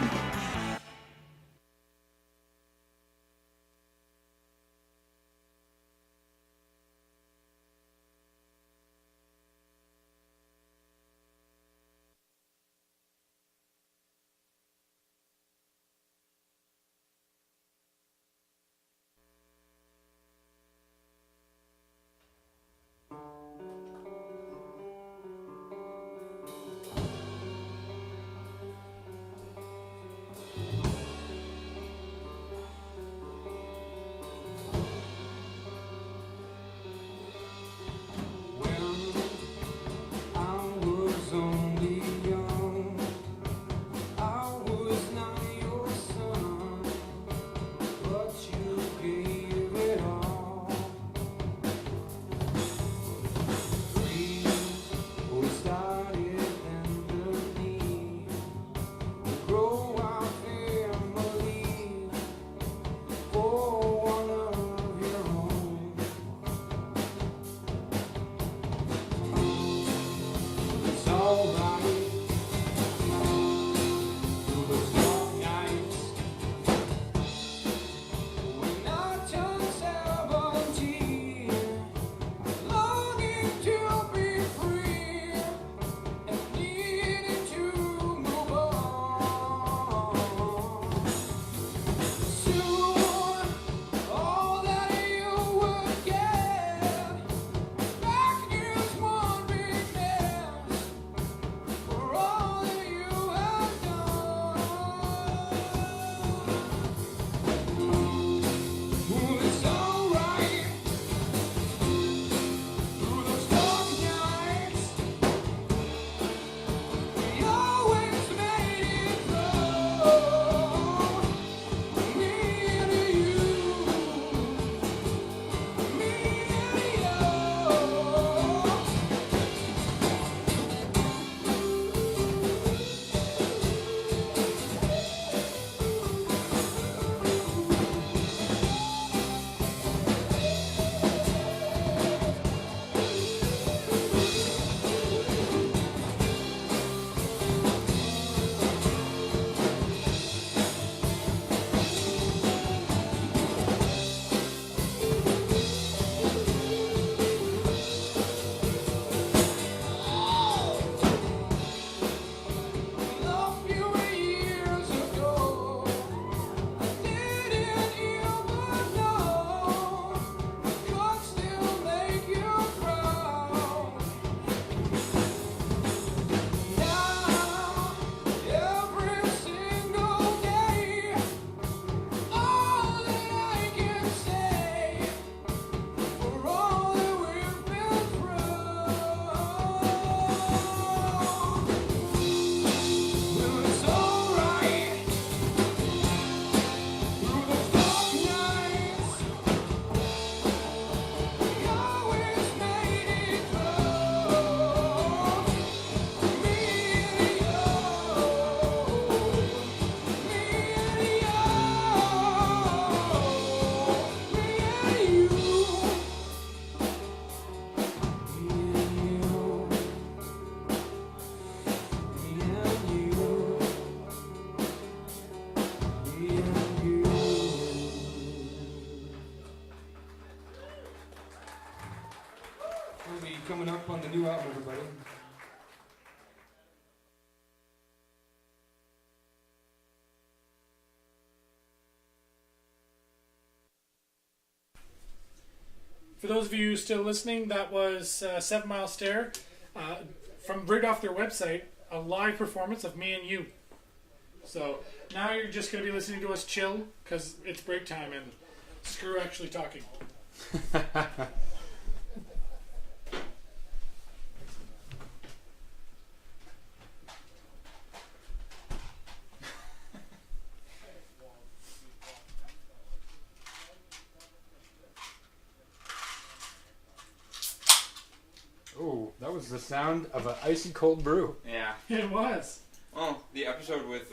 coming up on the new album, everybody. For those of you still listening, that was 7 Mile Stare from right off their website, a live performance of Me and You. So now you're just going to be listening to us chill because it's break time and screw actually talking. Oh, that was the sound of an icy cold brew. Yeah. It was. Well, the episode with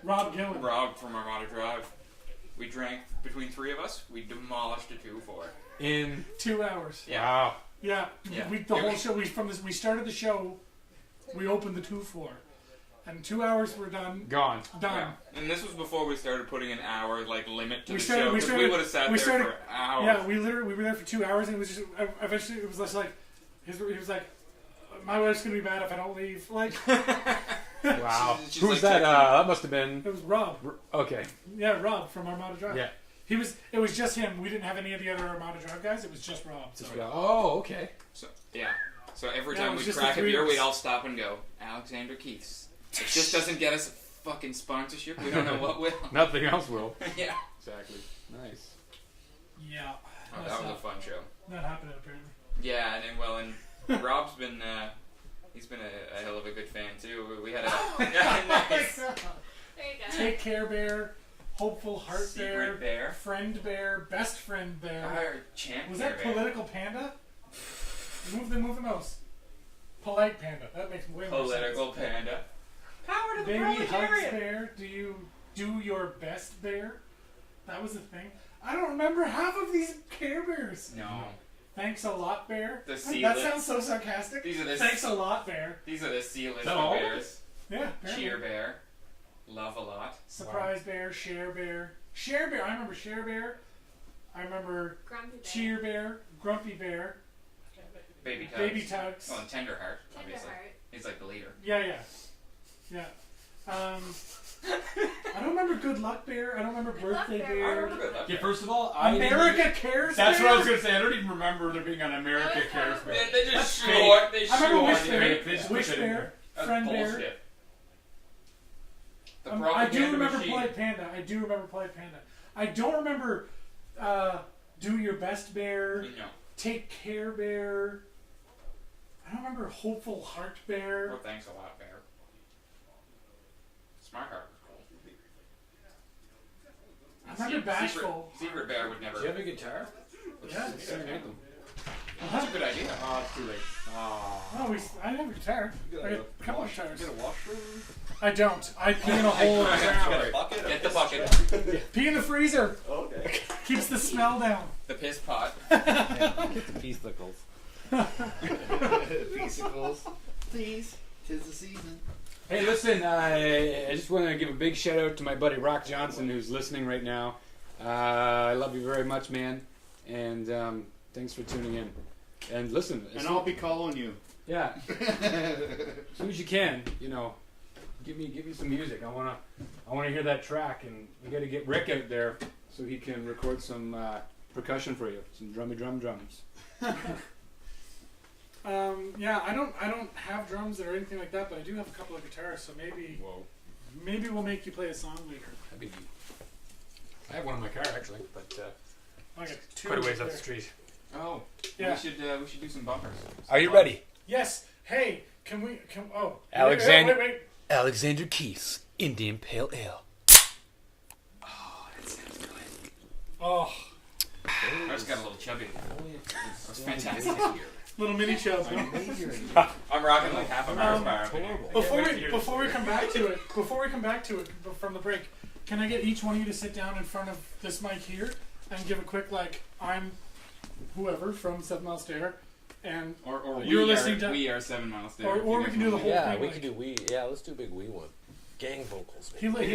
Rob Gillen. Rob from Armada Drive, we drank between three of us. We demolished a 2-4 In 2 hours. Yeah. wow. Yeah. Yeah. The whole show. We started the show. We opened the 2-4, and 2 hours were done. Gone. Done. Yeah. And this was before we started putting an hour limit to We the started- show we because we started- would have sat we there started- for hours. Yeah, we were there for 2 hours, and it was just eventually it was just like he was like, my wife's gonna be mad if I don't leave. Like Wow. She's Who's like that? texting- That must have been. it was Rob. Okay. Yeah, Rob from Armada Drive. Yeah. It was just him. We didn't have any of the other Armada Drive guys. It was just Rob. So. Oh, okay. So yeah. So every Yeah, it time was we just crack the a three beer, of we'd us. all stop and go, Alexander Keith's. It just doesn't get us a fucking sponsorship. We don't know what will. Nothing else will. Yeah. Exactly. Nice. Yeah. Oh, that was a fun show. Not happening apparently. Yeah, and Rob's been he's been a hell of a good fan too. We had a yeah, nice. There you go. Take Care Bear, Hopeful Heart Secret Bear. Friend Bear, Best Friend Bear. Our champ Was Care that Bear. Political Panda? Move the mouse. Polite Panda. That makes way more sense. Political panda. Power to the Baby Hugs proletariat. Bear. Do you do your best bear? That was a thing. I don't remember half of these Care Bears. No. Thanks a lot, Bear. The sea That lips. sounds so sarcastic. These are the Thanks a lot, Bear. These are the sea list that all? bears. Yeah. apparently. Cheer Bear. Love a lot. Surprise Bear, Share Bear. Share Bear. I remember Share Bear. I remember Grumpy Bear. Cheer Bear, Grumpy Bear, Baby Tugs. Baby Tugs. Oh, and Tenderheart, obviously. Tenderheart. He's like the leader. Yeah. I don't remember Good Luck Bear. I don't remember Good Luck Birthday Bear. I Bear. remember Good Luck Okay, Bear. first of all, America Cares That's Bear? what I was gonna say. I don't even remember there being an America That was Cares probably- Bear. They just That's short. They I remember Wish short. Bear. They just Wish put that in Bear. there. That's Friend Bear. bullshit. The I do propaganda remember machine. Polite Panda. I do remember Polite Panda. I don't remember Do Your Best Bear, No. Take Care Bear. I don't remember Hopeful Heart Bear. Oh, thanks a lot, Bear. Smart Heart was cool. I remember Bashful. Secret Bear would never. Do you have a guitar? Yeah. Serenade them. That's a good idea. Oh, it's too late. Oh. Oh, I have a guitar. I got a couple of guitars. Get a washroom. I don't. I pee in a hole in the ground. Bucket. Get the bucket. Pee in the freezer. Okay. Keeps the smell down. The piss pot. Peacicles. Peacicles. Please. 'Tis the season. Hey, listen, I just want to give a big shout out to my buddy Rock Johnson who's listening right now. I love you very much, man. And thanks for tuning in. And listen. And I'll be calling you. Yeah. As soon as you can, give me some music. I wanna hear that track, and we got to get Rick out there so he can record some percussion for you, some drummy drums. Yeah, I don't have drums or anything like that, but I do have a couple of guitars, so maybe we'll make you play a song later. That'd be neat. I have one in my car actually, but I got two quite a ways there. up the street. Oh. Yeah. We should do some bumpers. Are you ready? Yes. Hey, oh. Alexander- Wait. Alexander Keith's Indian Pale Ale. Oh, I just got a little chubby. That's fantastic. little mini chubs. Huh? I'm rocking like half a Mars bar. Before we come back to it from the break, can I get each one of you to sit down in front of this mic here and give a quick I'm whoever from 7 Mile Stare, and Or You're listening to- we are 7 Miles Stare. or we can do the whole Yeah, thing. we like- could do we. Yeah, let's do a big we one. Gang vocals. He left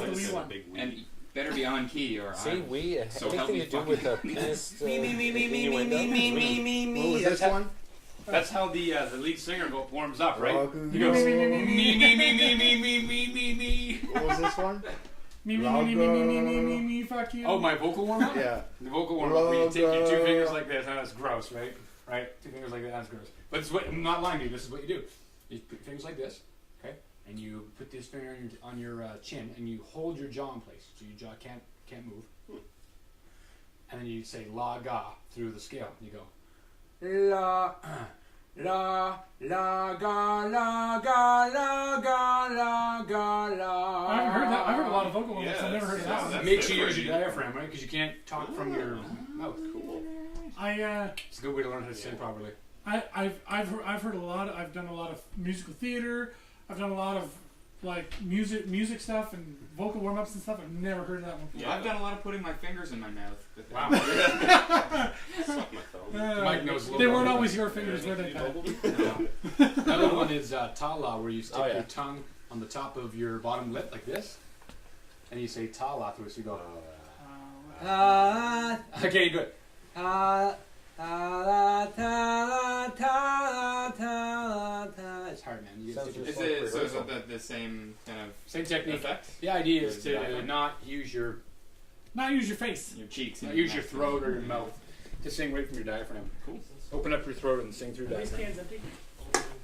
the wee one. And better be on key or See, I'm so anything to do help me with the fucking- penis. What was this one? That's how the lead singer warms up, right? Rogu. He goes Me, me, me me, me me me me me me me me. What was this one? Me, fuck you. Oh, my vocal warm up. Yeah. The vocal warm up. You take your 2 fingers like this, and that's gross, right? Right. 2 fingers like that. That's gross. But it's what, I'm not lying to you. This is what you do. You put your fingers like this, okay, and you put this finger on your chin, and you hold your jaw in place, so your jaw can't move. And then you say la ga through the scale. You go la la la ga la ga la ga la ga la. I haven't heard that. I've heard a lot of vocal warm-ups. Yeah, I've never heard of that one. That makes you use your diaphragm, right? Because you can't talk from your mouth. Cool. It's a good way to learn how to sing properly. I've heard a lot. I've done a lot of musical theater. I've done a lot of like music stuff and vocal warm-ups and stuff. I've never heard of that one. Yeah, I've done a lot of putting my fingers in my mouth. But Wow. Suck my thumb. Mike knows a little They bit weren't about always it. your fingers, were they? Pat? Another one is tala, where you stick Oh, yeah. your tongue on the top of your bottom lip like this, and you say tala through it. So you go. Okay, good. It's hard, man. You Sounds gotta Is take your- it so? Is it the same kind of Same technique. effect? The idea is Or is to it not use your Not use your face. Your cheeks. not and use your mouth. throat or your mouth. To sing right from your diaphragm. Cool. Open up your throat and sing through Are these diaphragm. cans empty?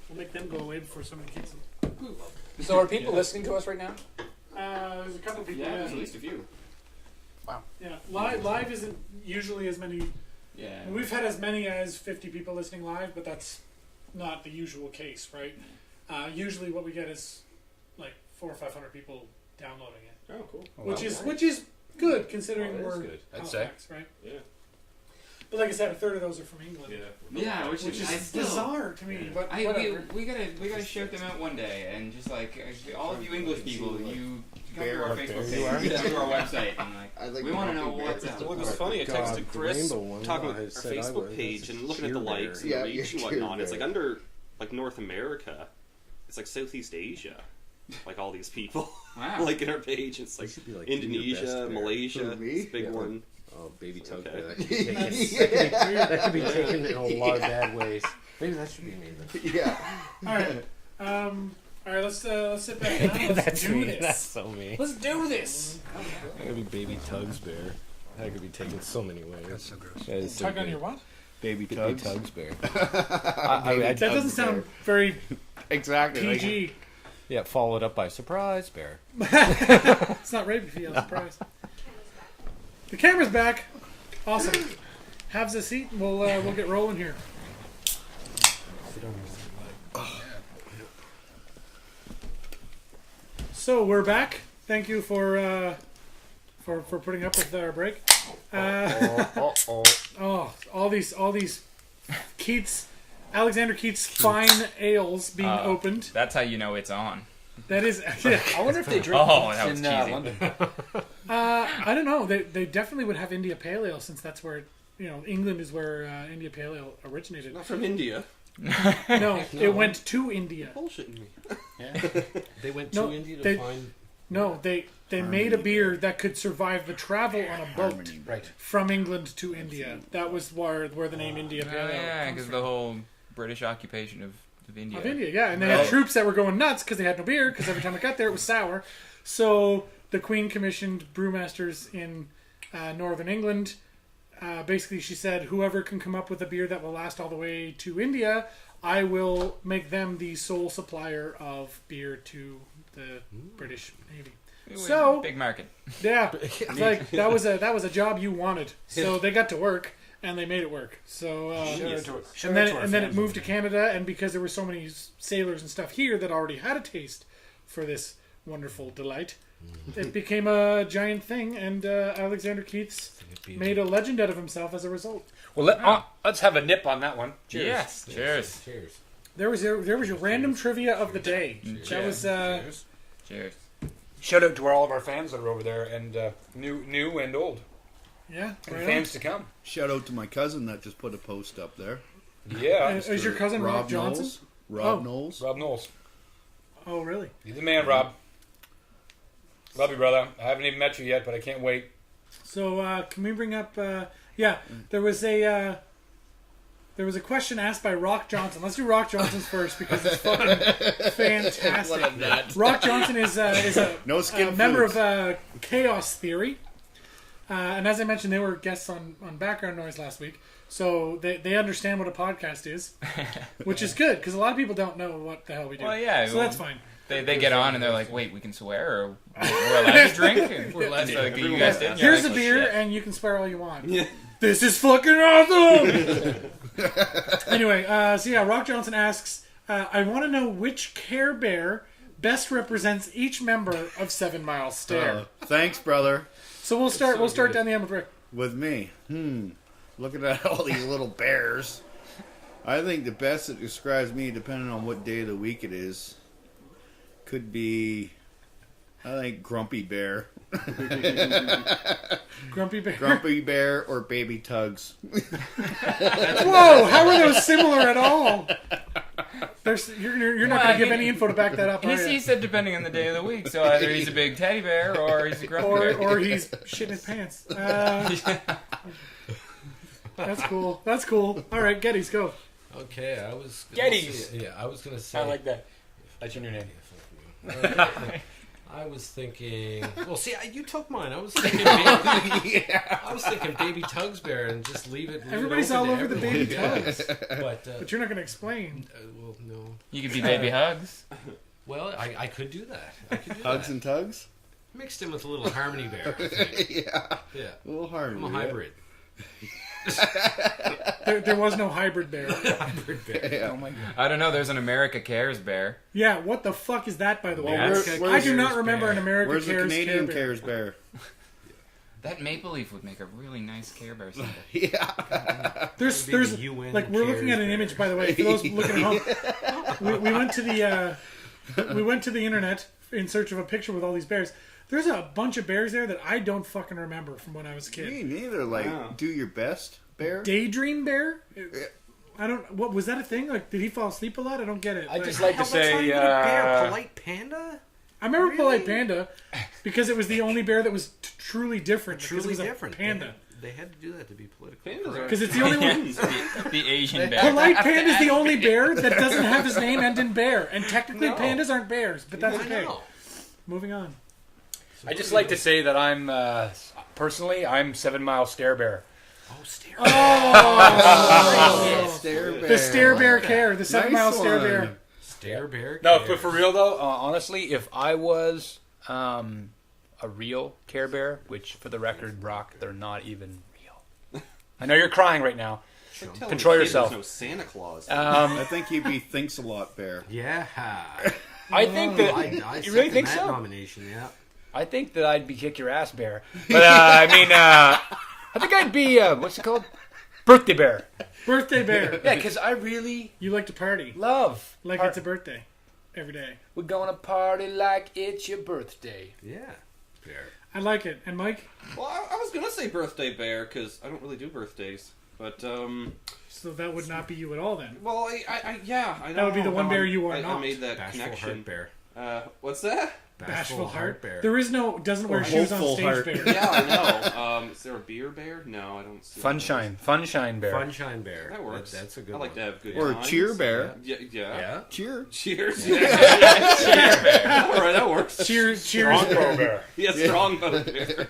We'll make them go away before somebody gets them. So are people listening to us right now? There's a couple of people. Yeah, there's at least a few. Yeah, live isn't usually as many. Yeah. We've had as many as 50 people listening live, but that's not the usual case, right? Usually, what we get is like 400 or 500 people downloading it, Oh, cool. which is good considering Oh, that is we're good, I'd say. Halifax, right? Yeah. But like I said, a third of those are from England. Yeah, which Which is, I is still, bizarre to me, but we whatever. gotta shout them out one day, and just like all of you English people, you come Bear, to our what Facebook bear page, you are? you come to our website, and I like like we the want to know Grumpy what's Bear. up. Well, it was funny. I God, texted the Chris rainbow one, talking I about our said I Facebook was. page It's and looking at the cheer likes and bear. the Yeah, reach and cheer whatnot. It's like bear. under like North America. It's like Southeast Asia. Like all these people, Wow. like in our page, it's like should be, like, do your best Indonesia, there. Malaysia, Who, me? it's a big Yeah. one. Oh, baby tug Okay. bear. That could be taken. That could be taken in a lot of bad ways. Maybe that should be me then. Yeah. All right, let's sit back down. Let's do this. That's so me. Let's do this. That could be baby tugs bear. That could be taken so many ways. That's so gross. That is so Tug on good. your what? Baby Baby tugs. tugs bear. That doesn't sound very Exactly. like- PG. Yeah, followed up by surprise bear. It's not rape if you have a surprise. The camera's back. Awesome. Have a seat. And we'll get rolling here. So we're back. Thank you for putting up with our break. Oh, all these Keats, Alexander Keats fine ales being opened. That's how you know it's on. That is, yeah. I wonder if they drink Oh, that was in cheesy. London. I don't know. They definitely would have India Pale Ale since that's where England is where India Pale Ale originated. Not from India. No, it went to India. Bullshitting me. They went No, to India to they- find. No, they made a beer that could survive the travel on a boat Harmony. Right. from England to India. That was where the name India Oh, Pale Ale yeah, comes because from. the whole British occupation of India. Of India, yeah, and they had troops that were going nuts because they had no beer because every time it got there it was sour. So the Queen commissioned brewmasters in northern England. Basically, she said, "Whoever can come up with a beer that will last all the way to India, I will make them the sole supplier of beer to the British Navy." So big market. yeah, it's like that was a job you wanted. So they got to work and they made it work. So and then it moved to Canada, and because there were so many sailors and stuff here that already had a taste for this wonderful delight, it became a giant thing, and Alexander Keats made a legend out of himself as a result. Well, let's have a nip on that one. Cheers. Yes. Cheers. Cheers. There was your random trivia of the day. That was Cheers. Shout out to all of our fans that are over there, and new and old, yeah. and Right fans to come. Shout out to my cousin that just put a post up there. Yeah, Is your cousin Rob Johnson? Knowles. Rob Oh. Knowles. Rob Knowles. Oh, really? He's the man, Rob. Love you, brother. I haven't even met you yet, but I can't wait. So can we bring up? There was a question asked by Rock Johnson. Let's do Rock Johnson's first because it's fucking fantastic. Rock Johnson is a No skin member foods. of Chaos Theory, and as I mentioned, they were guests on Background Noise last week, so they understand what a podcast is, which is good because a lot of people don't know what the hell we do. Well, yeah, so that's fine. They get on and they're like, wait, we can swear, or we're allowed to drink? And we're allowed to, like, you guys didn't? Here's You're a like, beer, "Oh, shit." and you can swear all you want. This is fucking awesome! Anyway, Rock Johnson asks, I want to know which Care Bear best represents each member of 7 Mile Stare. Thanks, brother. So we'll start down the end with Rick. With me. Looking at all these little bears. I think the best that describes me, depending on what day of the week it is, could be, I think, Grumpy Bear. Grumpy Bear. Grumpy Bear or Baby Tugs. Whoa! How are those similar at all? You're not going to give any info to back that up, are He you? said depending on the day of the week. So either he's a big teddy bear or he's a grumpy bear. Or he's shitting his pants. That's cool. That's cool. All right, Geddes, go. Okay, I was Geddes. I was gonna say. I like that. That's your new name. I was thinking. Well, see, you took mine. I was thinking. I was thinking Baby Tugs Bear and just leave it. Everybody's all over the Baby Tugs. But you're not going to explain. well, no. You could be Baby Hugs. Well, I could do that. I could do Hugs that. and Tugs? Mixed in with a little Harmony Bear. I think. Yeah. Yeah. A little Harmony. I'm a hybrid. There was no hybrid bear. Hybrid bear. Yeah. Oh my god. I don't know. There's an America Cares bear. Yeah, what the fuck is that, by the way? Well, I do not remember an America Where's the Cares Canadian Care Cares Bear? That maple leaf would make a really nice Care Bear symbol. Yeah. There's Maybe the UN like we're looking at an Cares image, by the way. For those looking at home, we went to the internet in search of a picture with all these bears. There's a bunch of bears there that I don't fucking remember from when I was a kid. Me neither. Like, Wow. do your best, Bear. Daydream Bear? I don't. What was that a thing? Like, did he fall asleep a lot? I don't get it. I just like to Hell, that's not say, even a bear. Polite Panda? I remember Really? Polite Panda because it was the only bear that was truly different. because it Truly was a different. Panda. They had to do that to be political. Pandas are- correct. Because it's the only one. The Asian bear. Polite Panda is the only bear that doesn't have his name end in bear. And technically, No. pandas aren't bears, but that's I okay. know. Moving on. I just like to say that I'm, personally, I'm 7 Mile Stare Bear. Oh, stare. Stare Bear. The Stare Bear Like that. Care, the 7 Nice Mile Stare one. Bear. Stare Bear. No, Care. but for real though, honestly, if I was a real Care Bear, which for the record, Brock, they're not even real. I know you're crying right now. Like telling Control a kid yourself. There's no Santa Claus. I think he'd be Thinks a Lot Bear. Yeah. I think that I you really second think that so. nomination, yeah. I think that I'd be Kick Your Ass Bear, but I think I'd be what's it called? Birthday Bear. Birthday Bear. Yeah, because I really You like to party. love Like it's a birthday. Every day. We're gonna party like it's your birthday. Yeah. Bear. I like it. And Mike? Well, I was gonna say birthday bear because I don't really do birthdays, but So that would not be you at all then. well, I know. That would be the one No, bear you are I not. made that Bashful connection. Heart Bear. What's that? Bashful Heart. Bear. There is no, doesn't wear shoes on Hopeful stage Heart. bear. Yeah, I know. Is there a beer bear? No, I don't see. Funshine Bear. Funshine Bear. That works. That's a good I like one. to have good Or times. Cheer Bear. Yeah. Yeah. Cheer. Cheers. Yeah. All right, that works. Cheers. Bear. Yeah, strongbow bear.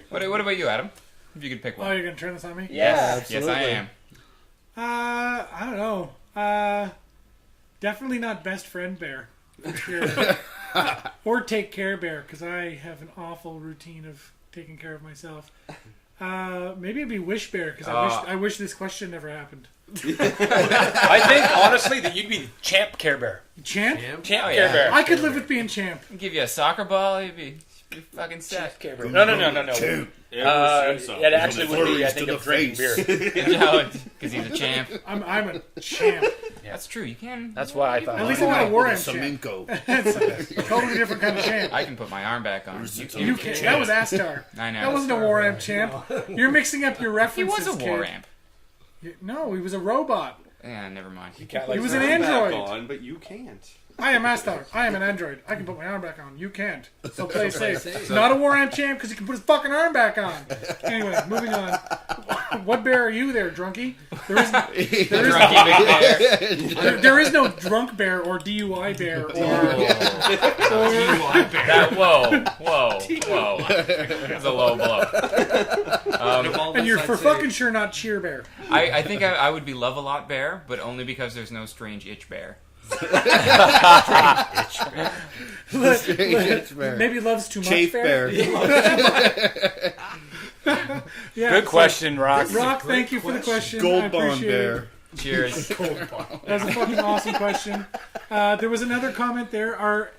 What about you, Adam? If you could pick Oh, one. you're going to turn this on me? Yes, I am. I don't know. Definitely not best friend bear. For sure. Or take care bear, because I have an awful routine of taking care of myself. Maybe it'd be wish bear, because I wish this question never happened. I think honestly that you'd be Champ Care Bear. Champ? Champ Oh, Care yeah. Bear. I could live with being champ. Give you a soccer ball, you'd be fucking set. Care Bear. No. It actually would be, I Flurries think, to of the drinking face. beer. Because he's a champ. I'm a champ. That's true. You can. That's why I thought. At least I'm not a war amp champ. Semenko. It's a totally different kind of champ. I can put my arm back on. You can't. That was Astar. I know. That wasn't a war amp champ. You're mixing up your He references. was a war kid. amp. No, he was a robot. Yeah, never mind. You can't He like was an Turn back android. on, but you can't. I am Astar. I am an android. I can put my arm back on. You can't. So play safe. safe. Not a War Amp champ because he can put his fucking arm back on. Anyway, moving on. What bear are you there, drunkie? There is no drunk bear or DUI bear or DUI bear. Whoa. That's a low blow. and you're for fucking sure not cheer bear. I think I would be Love-A-Lot bear, but only because there's no strange itch bear. Maybe loves too much Chafe bear. Yeah, Good so- question, Rock. Rock, thank you for the question. I Gold Bond appreciate bear. it. Cheers. That was a fucking awesome question. There was another comment there. Are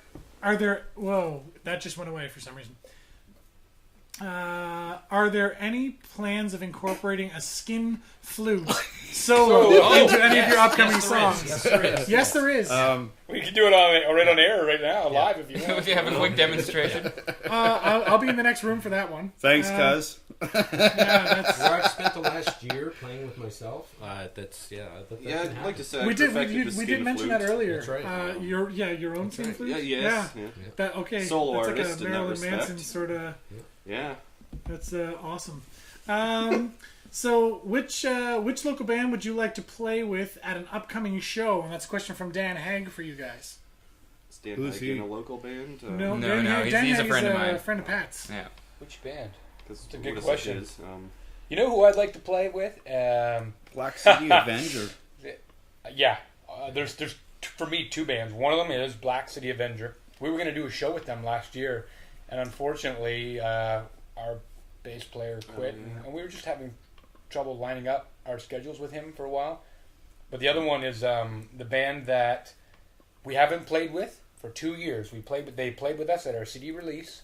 there... Whoa, that just went away for some reason. Are there any plans of incorporating a skin flute solo into any of your upcoming songs? Yes, there is. We can do it right on air right now, live if you want. If you have a quick demonstration. I'll be in the next room for that one. Thanks, cuz. Where I've spent the last year playing with myself. That's I'd like to say We I did perfected the skin mention flute. that earlier. That's right. Your own skin flute. Yeah, yes. Yeah. Yeah. That okay. Solo that's artist like a in that Marilyn respect. Manson sort of. Yeah. That's awesome. So, which local band would you like to play with at an upcoming show? And that's a question from Dan Haig for you guys. Stan Who's Haig in he? a local band? No, No, Dan no, Haig- he's- Dan he's a Haig friend is of mine. A friend of Pat's. Yeah. Which band? That's a good question. You know who I'd like to play with? Black City Avenger. Yeah, there's for me two bands. One of them is Black City Avenger. We were going to do a show with them last year, and unfortunately, our bass player quit, and we were just having trouble lining up our schedules with him for a while. But the other one is the band that we haven't played with for 2 years. They played with us at our CD release.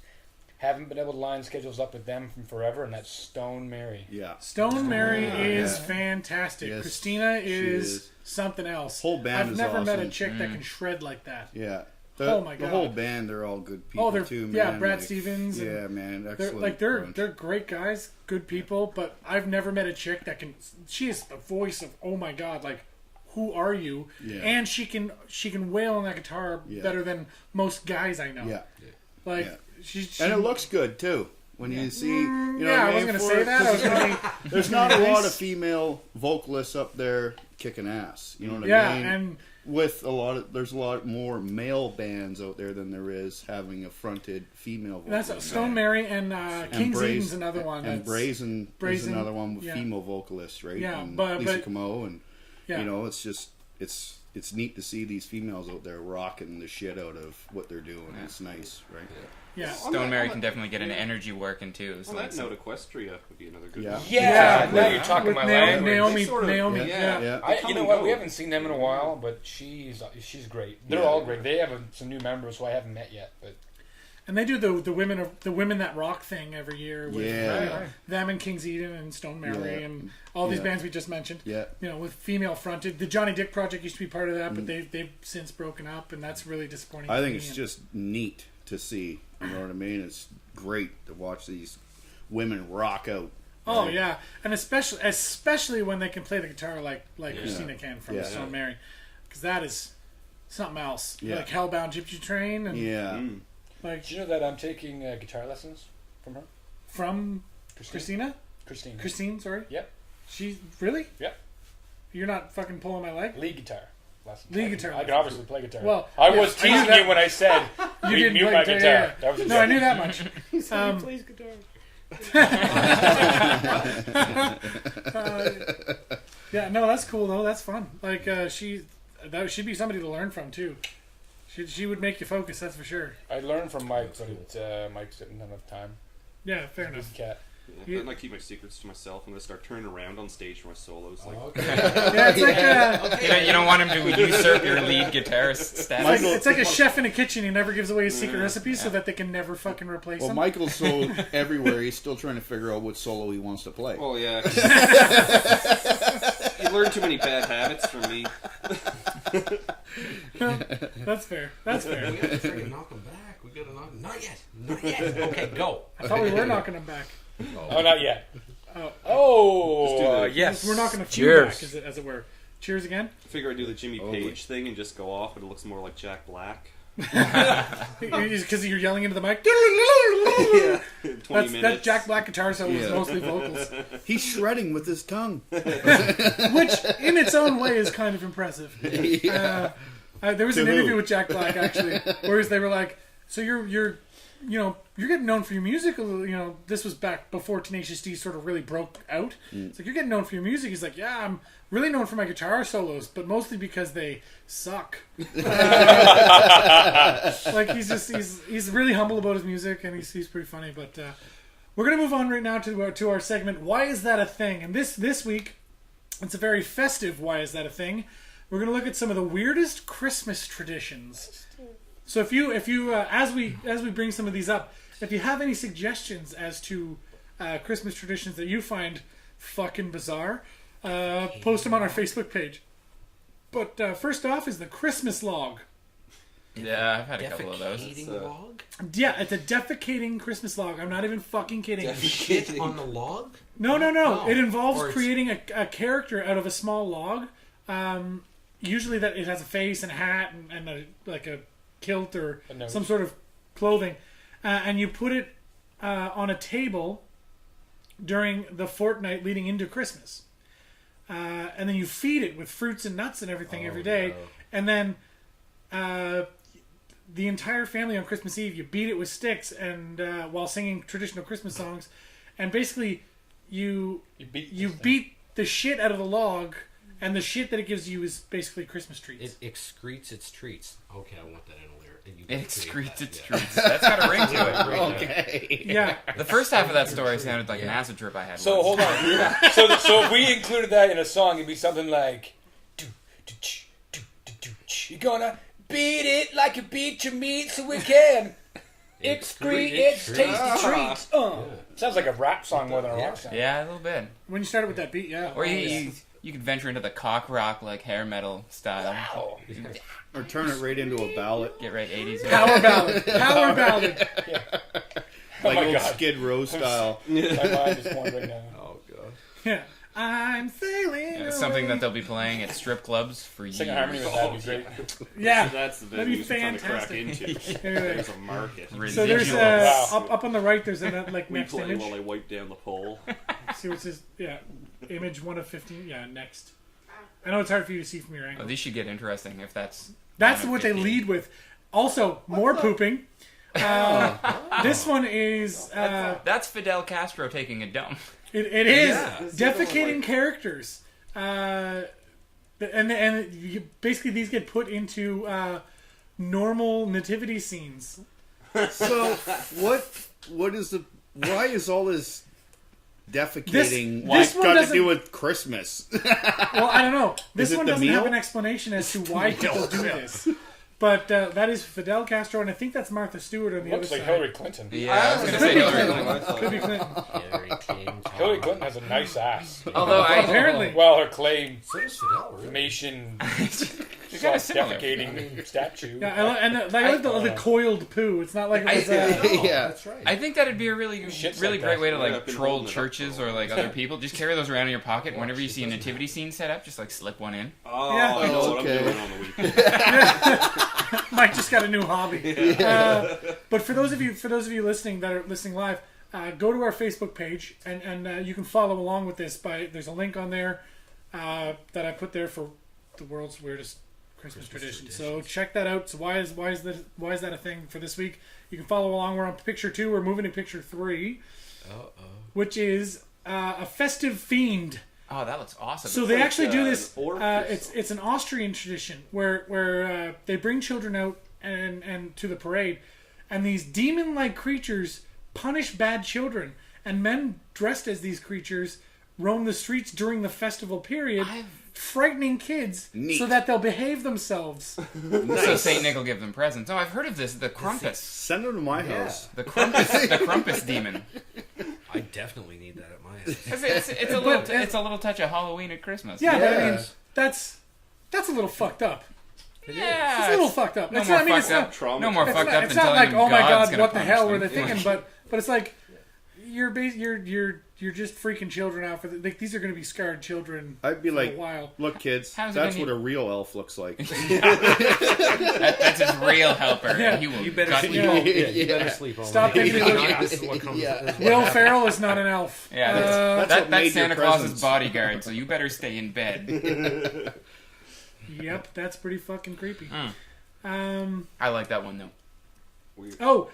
Haven't been able to line schedules up with them from forever, and that's Stone Mary. Yeah. Stone Mary is fantastic. Yes, Christina is is. something else. Whole band I've is never met a awesome. chick that can shred like that. Yeah. Oh my The God. whole band, they're all good people they're too, man. yeah, Brad Like, Stevens. and Yeah, man, They're excellent. bunch. they're great guys, good people, but I've never met a chick that can. She is the voice of oh my God, like who are you? Yeah. And she can wail on that guitar Yeah. better than most guys I know. Yeah. Like Yeah. she And it looks good too. When you see, you know, yeah, I what was mean? gonna For- say that. I was gonna be, There's not a nice. lot of female vocalists up there kicking ass. You know what Yeah, I mean? and With there's a lot more male bands out there than there is having a fronted female vocalist. that's Stone Mary and King's Brazen- Eden's another one. And that's, Brazen is another one with yeah. female vocalists, right? Yeah, and but- Lisa but- Camo, and yeah. you know, it's just it's neat to see these females out there rocking the shit out of what they're doing. It's nice, right? Yeah. Stone Mary can definitely get an energy working too. So On that it's- note, Equestria would be another good Yeah. one. Yeah, now you're talking with my Naomi, language. Naomi, They sort of- Naomi, Yeah. yeah. You know what? We haven't seen them in a while, but she's great. They're Yeah. all great. They have some new members who I haven't met yet, but And they do the women that rock thing every year with Yeah. them and King's Eden and Stone Mary Yeah. and all these Yeah. bands we just mentioned. Yeah. You know, with female fronted. The Johnny Dick Project used to be part of that, but they've since broken up, and that's really disappointing. I to think me. it's just neat to see. You know what I mean? It's great to watch these women rock out. Oh right? yeah, and especially when they can play the guitar like Christina can from Yeah. Stone Mary, because that is something else. Yeah. Like Hellbound Gypsy Train and Yeah. like did you know that I'm taking guitar lessons from her? from Christine. Christine, sorry. Yep. She really? Yep. You're not fucking pulling my leg. Lead guitar lessons. Lead guitar I can lessons. obviously play guitar. Well, I yeah, was I knew teasing that- you when I said You didn't mute play my guitar. guitar. Yeah. That was a No, I joke. knew that much. He plays guitar. Yeah, no, that's cool though. That's fun. Like that she'd be somebody to learn from too. She would make you focus. That's for sure. I learned from Mike, but Mike's didn't have enough time. Yeah, fair Good enough. cat. Yeah, I keep my secrets to myself and I start turning around on stage for my solos. Like, Yeah, it's like You don't want him to usurp your lead guitarist status. it's like a chef in a kitchen. He never gives away his secret recipes so that they can never fucking replace Well, him. Michael's so everywhere. He's still trying to figure out what solo he wants to play. oh yeah. You learn too many bad habits from me. That's fair. That's fair. We gotta try to knock him back. We gotta knock him. Not yet. Not yet. Okay, go. I thought we were knocking him back. Oh, not yet. Oh, Oh, Let's do yes. we're knocking a few Cheers. back, as it were. Cheers again. I figure I'd do the Jimmy Page thing and just go off, but it looks more like Jack Black. Because you're yelling into the mic. Yeah, 20 minutes. That Jack Black guitar solo is Yeah. mostly vocals, He's shredding with his tongue. which in its own way is kind of impressive. Yeah. There was To an who? interview with Jack Black actually, whereas they were like, "So you're getting known for your music. This was back before Tenacious D sort of really broke out. It's like you're getting known for your music." He's like, "Yeah, I'm really known for my guitar solos, but mostly because they suck." Like he's really humble about his music, and he's pretty funny. But we're gonna move on right now to our segment. Why is that a thing? And this week, it's a very festive. Why is that a thing? We're gonna look at some of the weirdest Christmas traditions. So if you as we bring some of these up, if you have any suggestions as to Christmas traditions that you find fucking bizarre, post them on our Facebook page. But first off is the Christmas log. Yeah, I've had a couple of those. Log? Yeah, it's a defecating Christmas log. I'm not even fucking kidding. Shit on the log? No. Oh. It involves Or it's- creating a character out of a small log. Usually that it has a face and a hat and like a kilt or note. some sort of clothing. And you put it on a table during the fortnight leading into Christmas. And then you feed it with fruits and nuts and everything every day. no. And then the entire family on Christmas Eve, you beat it with sticks and while singing traditional Christmas songs. And basically you beat the shit out of the log, and the shit that it gives you is basically Christmas treats. It excretes its treats. Okay, I want that in a lyric. It excretes its treats. That's got a ring to it. Okay. Yeah. The first half of that story sounded like an acid trip I had. So once. hold on. So if we included that in a song, it'd be something like, "You're gonna beat it like you beat your meat, so we can excrete its tasty treats." Sounds like a rap song more than a rock song. Yeah, a little bit. When you started with that beat, yeah. Or you could venture into the cock rock, like hair metal style. Wow. Or turn it right into a ballad. Get right 80s. Power ballad. Power ballad. Oh Like my old God. Skid Row style. My mind is going right now. Oh, God. Yeah. I'm sailing Yeah, something away. that they'll be playing at strip clubs for years. Sing a harmony with that would be great. Yeah. That's the That'd be venues we're trying to crack fantastic. into. Anyway. There's a market. So there's Residuals. Wow. up on the right. There's a like We next play image. while I wipe down the pole. See what it says? Yeah, image 1 of 15. Yeah, next. I know it's hard for you to see from your Oh, angle. these should get interesting if that's. That's 1 of what they 15. lead with. Also, more pooping. This one is That's Fidel Castro taking a dump. it is Yeah. defecating characters, and basically these get put into normal nativity scenes. So what is the why is all this defecating This one got to doesn't- do with Christmas? Well, I don't know. This Is it one the doesn't have meal? an explanation as to why people do this. But that is Fidel Castro, and I think that's Martha Stewart on the Looks other like side. Hillary Clinton. Yeah, I was going to say Could be Hillary Clinton. Clinton. Could be Clinton. Hillary Clinton. Hillary Clinton has a nice ass. Although Apparently. Well, her clay So does Fidel, really? formation She's kind of similar. defecating statue. Yeah, I like the coiled poo. It's not like it was. Yeah. That's right. I think that'd be a really Shit's really like great that. way to Yeah, like I've been troll holding it up churches for a or like other people. Just carry those around in your pocket. And whenever you see a nativity scene set up, just like slip one in. Oh, Yeah. I know what Okay. I'm doing on the weekend. Mike just got a new hobby. But for those of you listening that are listening live, go to our Facebook page and you can follow along with this. There's a link on there that I put there for the world's weirdest Christmas tradition. So check that out. So why is that a thing for this week? You can follow along. We're on picture 2. We're moving to picture 3, which is a festive fiend. Oh, that looks awesome. So they actually do an this. orifice. It's an Austrian tradition where they bring children out and to the parade, and these demon-like creatures punish bad children, and men dressed as these creatures roam the streets during the festival period, frightening kids Neat. so that they'll behave themselves. So Saint Nick will give them presents. Oh, I've heard of this. The Krampus. Send them to my house. The Krampus demon. I definitely need that at my house. It's a little touch of Halloween at Christmas. Yeah, but I mean Yeah. that's a little fucked up. Yeah, It's a little fucked up. no It's more not, I mean, fucked it's up. not, Trauma. No more it's fucked not, up it's than not telling like, them oh my God's god, gonna what the punish hell them. were they thinking? But it's like you're you're just freaking children out for like these are going to be scarred children. I'd be for like, a while. look, kids, How's it that's gonna what a real elf looks like. That's his real helper. Yeah. He will You better gut sleep you. home. Yeah, you better sleep home. Stop thinking This is what comes. Yeah. this is what Will happens. Ferrell is not an elf. Yeah, That's what that's made your Santa Claus's presents. bodyguard, so you better stay in bed. Yep, that's pretty fucking creepy. I like that one, though. Oh,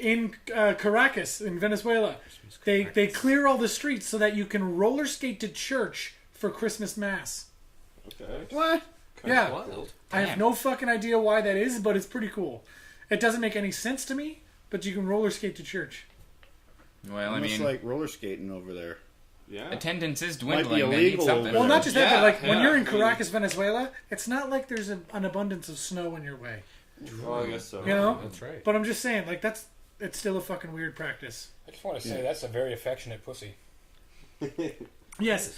in Caracas, in Venezuela, they clear all the streets so that you can roller skate to church for Christmas Mass. Okay. What? Yeah. Wild. I have no fucking idea why that is, but it's pretty cool. It doesn't make any sense to me, but you can roller skate to church. Well, I Almost mean, like roller skating over there. Yeah. attendance is Might be dwindling. They need illegal something. over Well, not just that, Yeah, but like when yeah. you're in Caracas, Venezuela, it's not like there's an abundance of snow in your way. Well, I guess so. You know? That's right. But I'm just saying, like it's still a fucking weird practice. I just want to say that's a very affectionate pussy. Yes,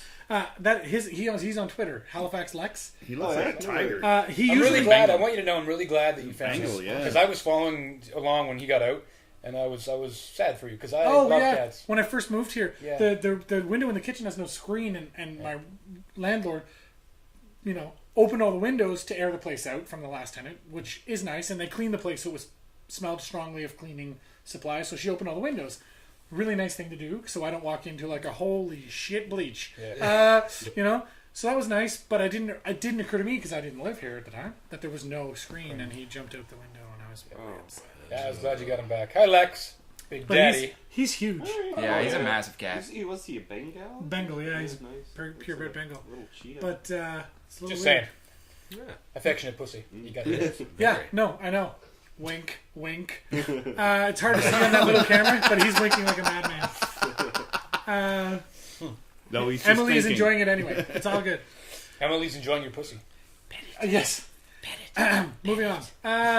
he's on Twitter, Halifax Lex. He looks like a tiger. He I'm usually really glad. I want you to know I'm really glad that you found Bengal, this yeah. because I was following along when he got out, and I was sad for you because I Oh love yeah, cats. when I first moved here, Yeah. the window in the kitchen has no screen, and my landlord, opened all the windows to air the place out from the last tenant, which is nice, and they cleaned the place so it was smelled strongly of cleaning supplies. So she opened all the windows. Really nice thing to do, so I don't walk into like a holy shit bleach. Yeah. So that was nice, but it didn't occur to me because I didn't live here at the time that there was no screen, and he jumped out the window, and I was really upset. Yeah, I was glad you got him back. Hi, Lex, Big But Daddy. he's huge. Yeah, he's a massive cat. Was he a Bengal? Bengal, yeah, he's nice. purebred Bengal. Little cheetah. But it's a little Just weird. saying, affectionate pussy. You got it. Yeah, no, I know. Wink, wink. It's hard to see on that little camera, but he's winking like a madman. No, he's just Emily is thinking. enjoying it anyway. It's all good. Emily's enjoying your pussy. Yes. Moving on.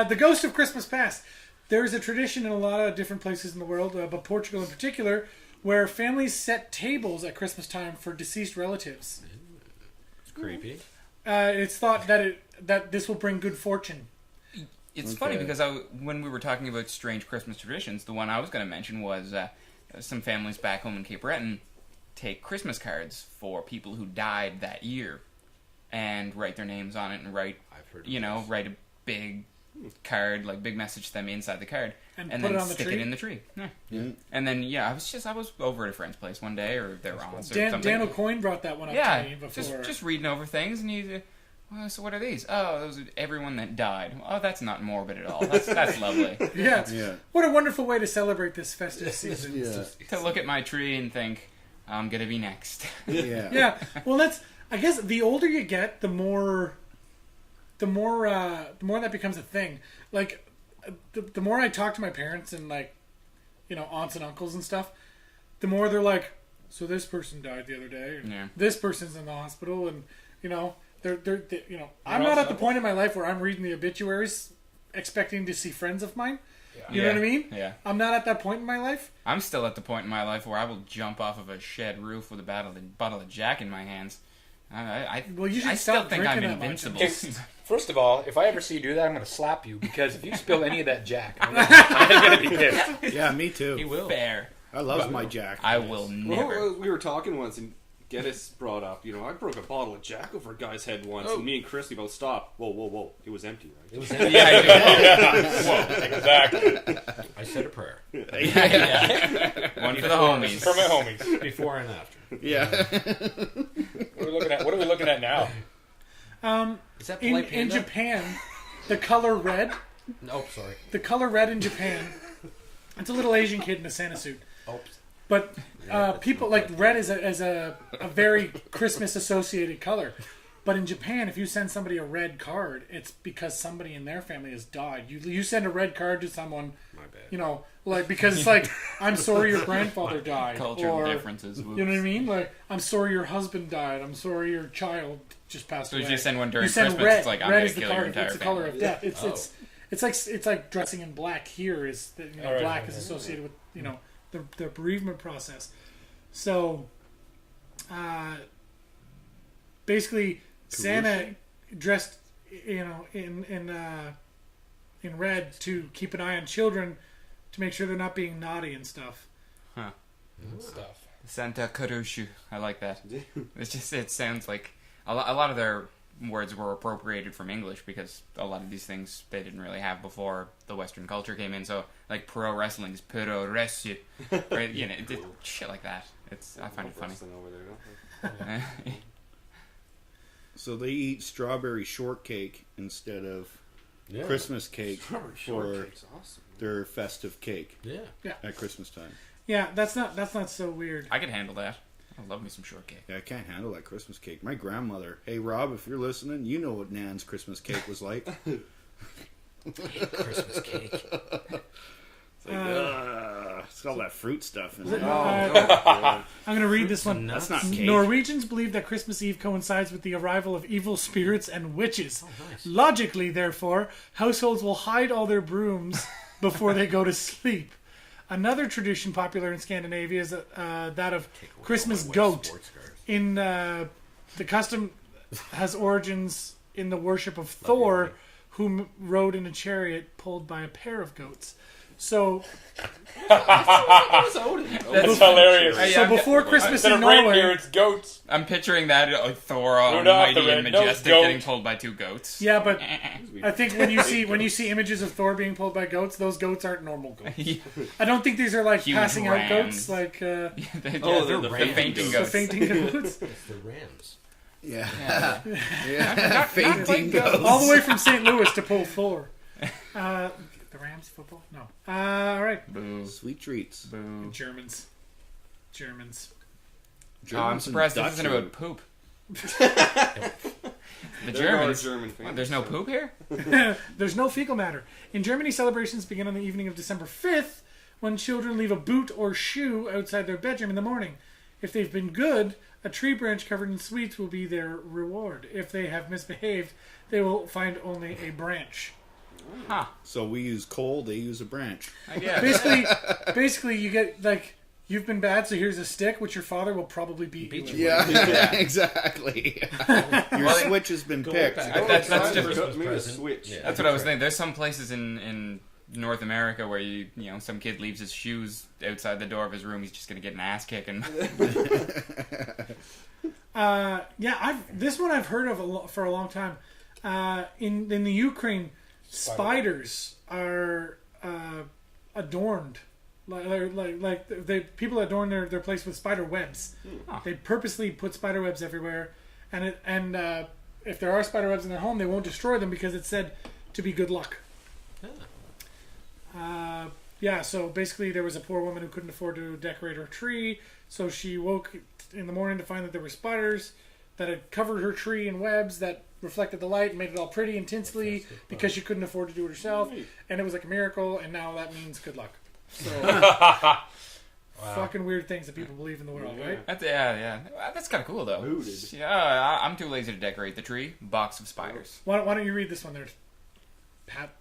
The Ghost of Christmas Past. There is a tradition in a lot of different places in the world, but Portugal in particular, where families set tables at Christmas time for deceased relatives. It's creepy. It's thought that this will bring good fortune. It's funny because when we were talking about strange Christmas traditions, the one I was going to mention was some families back home in Cape Breton take Christmas cards for people who died that year and write their names on it and write a big card, like big message to them inside the card, And and put then it on the stick tree? it in the tree. Yeah. And then I was over at a friend's place one day, or their aunts or Dan something. O'Coin brought that one up Yeah, to me before. just reading over things, and you. Well, so what are these? Oh, those are everyone that died. Oh, that's not morbid at all. That's lovely. Yeah. What a wonderful way to celebrate this festive season. Yeah. To look at my tree and think, I'm gonna be next. Yeah. Yeah. Well, I guess the older you get, the more that becomes a thing. Like, the more I talk to my parents and aunts and uncles and stuff, the more they're like, so this person died the other day, and Yeah. this person's in the hospital, and they're I'm not at the point in my life where I'm reading the obituaries expecting to see friends of mine. You know what I mean? Yeah. I'm not at that point in my life. I'm still at the point in my life where I will jump off of a shed roof with a bottle of Jack in my hands. Well, you should I still stop think I'm drinking that much. invincible. First of all, if I ever see you do that, I'm going to slap you because if you spill any of that Jack, I'm going to be pissed. Yeah, me He too. will. Fair. I love my Jack. I will never. Well, we were talking once, and Geddes brought up, I broke a bottle of Jack over a guy's head once, and me and Christy both stopped. Whoa. It was empty, right? It was Whoa, exactly. I said a prayer One for the homies. For my homies. before and after. Yeah. What are we looking at now? Is that In polite panda? Japan, the color red. Oh, sorry. The color red in Japan. It's a little Asian kid in a Santa suit. Oops. But people like red is a very Christmas associated color. But in Japan, if you send somebody a red card, it's because somebody in their family has died. You send a red card to someone, My bad. because it's like, I'm sorry your grandfather died. Cultural or, differences. You know what I mean? Like, I'm sorry your husband died. I'm sorry your child just passed So away. if you send one during You send Christmas, red. it's like, I'm red going is to the kill your color. entire It's the color family. of death. It's like dressing in black here is Right, black right, is right. associated with the bereavement process. So, basically, Santa dressed in red to keep an eye on children to make sure they're not being naughty and stuff. Huh. Stuff. Santa Karushu. I like that. It sounds like a lot of their words were appropriated from English because a lot of these things they didn't really have before the Western culture came in. So like pro wrestling is pro wrestle, right? You know, shit like that. I find it funny. So they eat strawberry shortcake instead of Christmas cake for awesome. their festive cake. Yeah. At Christmas time. Yeah, that's not so weird. I could handle that. I love me some shortcake. Yeah, I can't handle that Christmas cake. My grandmother. Hey, Rob, if you're listening, you know what Nan's Christmas cake was like. Christmas cake. It's like, it's all that fruit stuff in there. I'm going to read this one. That's not cake. Norwegians believe that Christmas Eve coincides with the arrival of evil spirits and witches. Oh, nice. Logically, therefore, households will hide all their brooms before they go to sleep. Another tradition popular in Scandinavia is that of Christmas goat. In the custom has origins in the worship of Thor, who rode in a chariot pulled by a pair of goats. So That's hilarious. So before Christmas Instead in of reindeer, Norway, it's goats. I'm picturing that Thor, Rudolph almighty the and red-nosed majestic, goat. getting pulled by two goats. yeah, but I think when you see images of Thor being pulled by goats, those goats aren't normal goats. I don't think these are like Huge passing out rams. goats, like they're the fainting the goats. fainting goats. It's the Rams. Yeah. Not Fainting quite goats. All the way from St. Louis to pull Thor. The Rams football? No. All right. Boo. Sweet treats. Boo. Germans. Oh, I'm surprised this isn't about poop. The Germans. German fans, There's no poop here? There's no fecal matter. In Germany, celebrations begin on the evening of December 5th when children leave a boot or shoe outside their bedroom in the morning. If they've been good, a tree branch covered in sweets will be their reward. If they have misbehaved, they will find only a branch. Huh. So we use coal, they use a branch. I guess. Basically, you get, like, you've been bad, so here's a stick, which your father will probably beat you with. Yeah, exactly. Your switch has been picked. That's just a switch. Yeah. That's what I was thinking. There's some places in North America where you know some kid leaves his shoes outside the door of his room. He's just gonna get an ass kicking. This one I've heard of for a long time. In the Ukraine, spiders are adorned. People adorn their place with spider webs. They purposely put spider webs everywhere, and if there are spider webs in their home, they won't destroy them because it's said to be good luck. So basically there was a poor woman who couldn't afford to decorate her tree, so she woke in the morning to find that there were spiders that had covered her tree in webs that reflected the light and made it all pretty and tinsely because she couldn't afford to do it herself, and it was like a miracle, and now that means good luck. So fucking weird things that people believe in the world, right? That's kind of cool though. Yeah, I'm too lazy to decorate the tree. Box of spiders. Why don't you read this one there, Pat?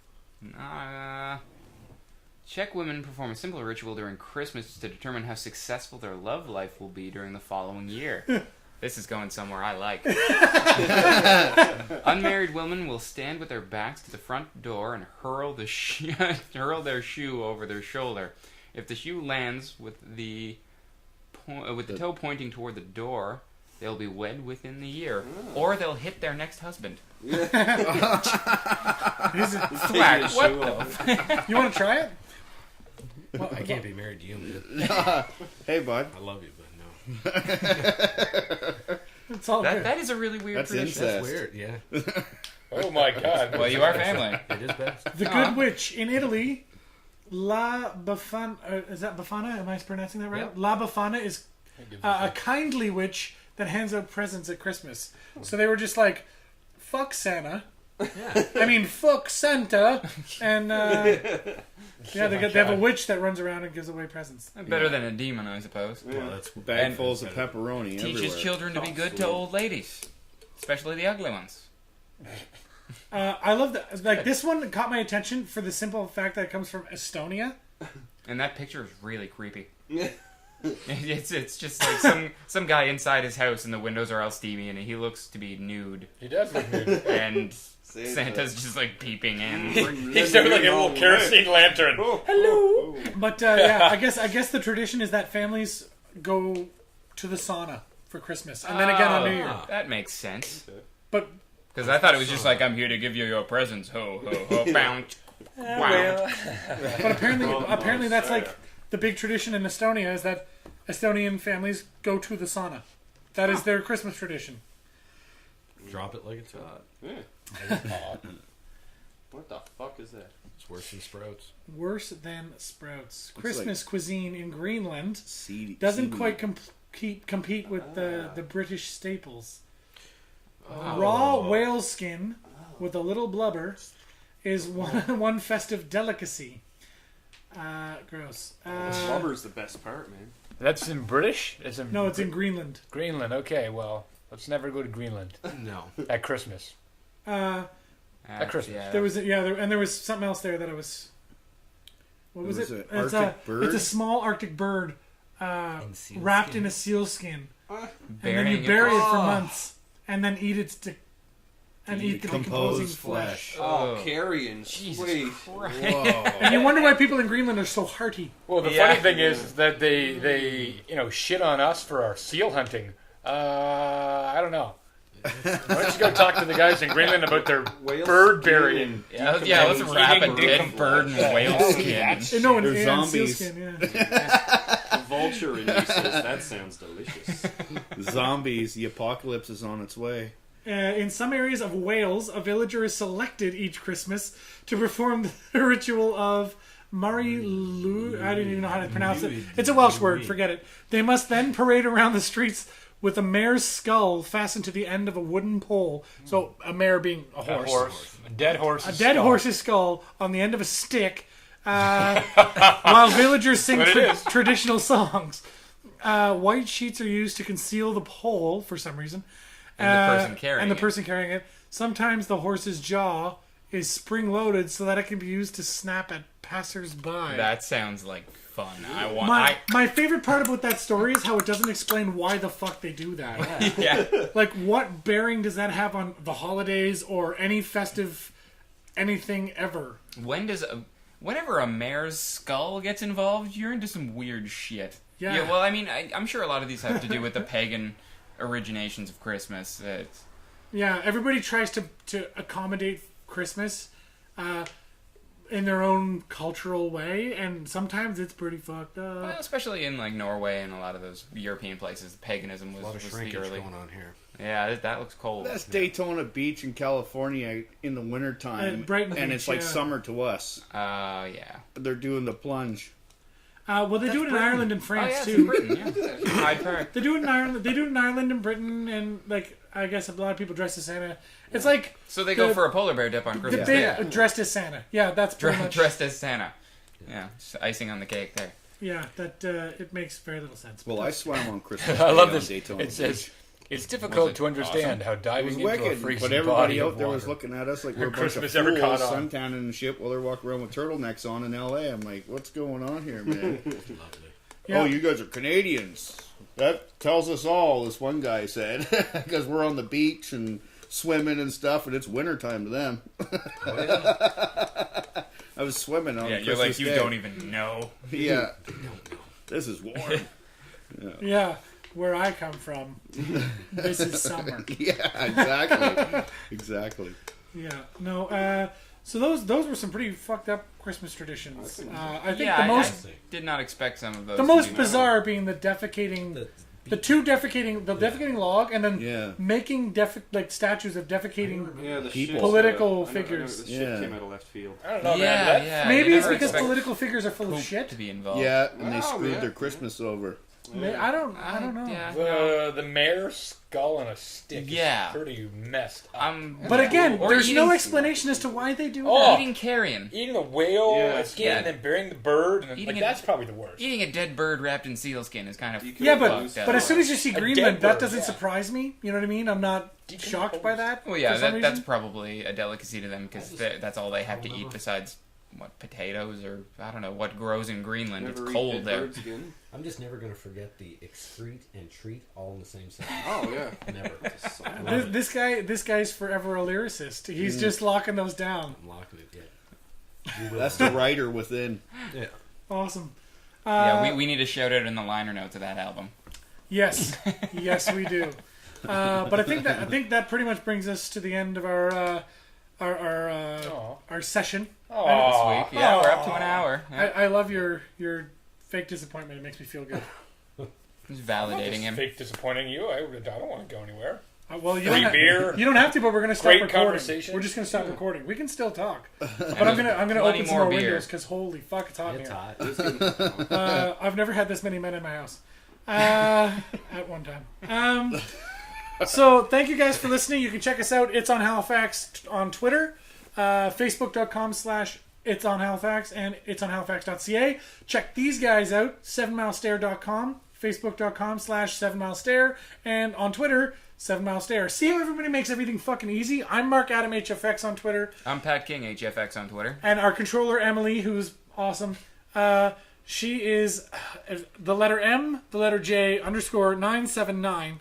Czech women perform a simple ritual during Christmas to determine how successful their love life will be during the following year. This is going somewhere I like. Unmarried women will stand with their backs to the front door and hurl their shoe over their shoulder. If the shoe lands with the toe pointing toward the door, they'll be wed within the year, or they'll hit their next husband. Swag. What the? You want to try it? Well, I can't be married to you, man. Hey, bud. I love you, but no. It's all good. That is a really weird That's tradition. incest. That's weird, yeah. Oh my god. Well, you are family. It is best. The Good Witch in Italy, La Befana. Is that Befana? Am I pronouncing that right? Yep. La Befana is a kindly witch that hands out presents at Christmas. So they were just like, fuck Santa. Yeah. I mean, fuck Santa. And they have a witch that runs around and gives away presents. Better than a demon, I suppose. Well, that's Bagfuls of pepperoni Teaches everywhere. children to be good to old ladies, especially the ugly ones. I love that. Like, this one caught my attention for the simple fact that it comes from Estonia. And that picture is really creepy. It's just like some guy inside his house and the windows are all steamy and he looks to be nude. He does look nude. And Santa's just like peeping in. He's doing like a little kerosene lantern. Hello. But I guess the tradition is that families go to the sauna for Christmas, and then again on New Year. That makes sense. But Because I thought it was just like, I'm here to give you your presents. Ho, ho, ho, bounce. Wow. but apparently that's like the big tradition in Estonia is that Estonian families go to the sauna. That is their Christmas tradition. Drop it like it's hot. Yeah. What the fuck is that? It's worse than sprouts. Worse than sprouts. Christmas cuisine in Greenland Seedy, doesn't seedy. quite compete with the British staples. Raw whale skin with a little blubber is one festive delicacy. Gross. Blubber's the best part, man. That's in British? No, it's in Greenland. Greenland. Okay, well, let's never go to Greenland No. at Christmas. At Christmas. Yeah. There was something else there that I was. What was it? an It's Arctic bird? It's a small Arctic bird wrapped in a seal skin, and then you Burying bury it for Oh. months, and then eat its eat the decomposing flesh. Oh, carrion. Jesus Wait. Christ. Whoa. And you wonder why people in Greenland are so hearty. Well, the Yeah. funny thing is that they shit on us for our seal hunting. I don't know. Why don't you go talk to the guys in Greenland about their Whale bird skin burying? Yeah, let's wrap a dead bird in whale skin. No, They're in zombies. sealskin, yeah. A vulture in you says that sounds delicious. Zombies. The apocalypse is on its way. In some areas of Wales, a villager is selected each Christmas to perform the ritual of Mari Lu. I didn't even know how to pronounce it. It's a Welsh word. Forget it. They must then parade around the streets with a mare's skull fastened to the end of a wooden pole. So a mare being a horse. A dead horse. A dead horse's skull on the end of a stick, while villagers sing But it is. traditional songs. White sheets are used to conceal the pole for some reason. And the person carrying and the it. person carrying it. Sometimes the horse's jaw is spring-loaded so that it can be used to snap at passers-by. That sounds like fun. My favorite part about that story is how it doesn't explain why the fuck they do that. Yeah. Like, what bearing does that have on the holidays or any festive anything ever? Whenever a mare's skull gets involved, you're into some weird shit. Yeah. Well, I mean, I'm sure a lot of these have to do with the pagan originations of Christmas. Yeah, everybody tries to accommodate Christmas in their own cultural way, and sometimes it's pretty fucked up. Well, especially in like Norway and a lot of those European places, paganism A lot of was the shrinkage early. going on here. Yeah, that looks cold. That's Daytona Beach in California in the wintertime. Brighton and Beach, it's like yeah. summer to us. Yeah. They're doing the plunge. Well, they do it in Ireland and Oh France yeah, it's in too. Britain. Yeah. Hyde Park. They do it in Ireland. They do it in Ireland and Britain, and like I guess a lot of people dress as Santa. It's like So they go for a polar bear dip on Christmas Day. dressed as Santa. Yeah, that's pretty much. Dressed as Santa. Yeah, just icing on the cake there. Yeah, that it makes very little sense. Well, I swam on Christmas I love Day on this. Daytona It says Beach. it's difficult it to understand how It diving was into a wicked, freezing but everybody body out of there water. was looking at us like we're Your a bunch of Christmas ever fools caught on. suntanned and shit while they're walking around with turtlenecks on in L.A. I'm like, what's going on here, man? Lovely. Yeah. Oh, you guys are Canadians. That tells us all, this one guy said. Because we're on the beach and swimming and stuff, and it's wintertime to them. I was swimming on Yeah, you're Christmas like, you Day. don't even know. Yeah. This is warm. Yeah, where I come from, this is summer. Yeah, exactly. Exactly. Yeah, no. So those were some pretty fucked up Christmas traditions. I think Yeah, the most I did not expect some of those. the to most be bizarre being the defecating. The defecating log, and then Yeah. making statues of defecating. Yeah, the People. shit, Political I know figures. the shit Yeah. came out of left field. I don't know, man. Yeah, That- yeah. Maybe you it's never because expect political figures are full of poop shit. to be involved. Yeah, and they Oh, screwed yeah. their Christmas over. I don't know. Yeah. The mare's skull on a stick Yeah. is pretty messed up. But again, Or there's no eating- explanation as to why they do Oh. that. Eating carrion. Eating a whale Yeah. skin Yeah. and then burying the bird, and Eating like, it- that's probably the worst. Eating a dead bird wrapped in sealskin is kind of You could Yeah, lose but as soon as you see dead Greenland, that bird, doesn't yeah. surprise me. You know what I mean? I'm not shocked by that. Well, yeah, for some that's reason. probably a delicacy to them because that's all they have to eat besides potatoes or I don't know what grows in Greenland. Never It's eat cold dead there. birds again. I'm just never going to forget the excrete and treat all in the same sentence. Oh yeah. Never. This guy's forever a lyricist. He's just locking those down. I'm locking it yet. That's the writer within. Yeah. Awesome. Yeah, we need a shout out in the liner notes of that album. Yes, yes, we do. But I think that pretty much brings us to the end of our session. Oh, sweet. Yeah, we're up to an hour. Yeah. I love your fake disappointment. It makes me feel good. Just validating him. Fake disappointing you. I don't want to go anywhere. Well, you Free don't beer. You don't have to, but we're going to stop Great recording. conversation. We're just going to stop recording. We can still talk, but I'm gonna open some more windows because holy fuck, it's hot in here. hot. I've never had this many men in my house at one time. So thank you guys for listening. You can check us out. It's on Halifax on Twitter, Facebook.com/It's on Halifax, and It's on Halifax.ca. Check these guys out. 7milestare.com, Facebook.com/7milestare, and on Twitter. 7 Mile Stare. See how everybody makes everything fucking easy? I'm Mark Adam HFX on Twitter. I'm Pat King HFX on Twitter. And our controller, Emily, who's awesome. She is the letter M, the letter J, _979.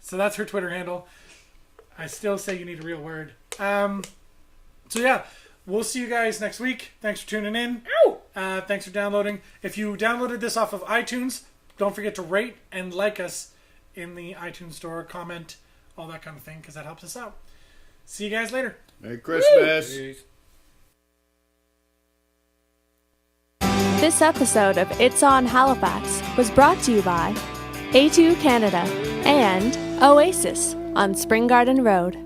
So that's her Twitter handle. I still say you need a real word. So yeah, we'll see you guys next week. Thanks for tuning in. Thanks for downloading. If you downloaded this off of iTunes, don't forget to rate and like us in the iTunes store, comment, all that kind of thing, because that helps us out. See you guys later. Merry Christmas. This episode of It's on Halifax was brought to you by A2 Canada and Oasis on Spring Garden Road.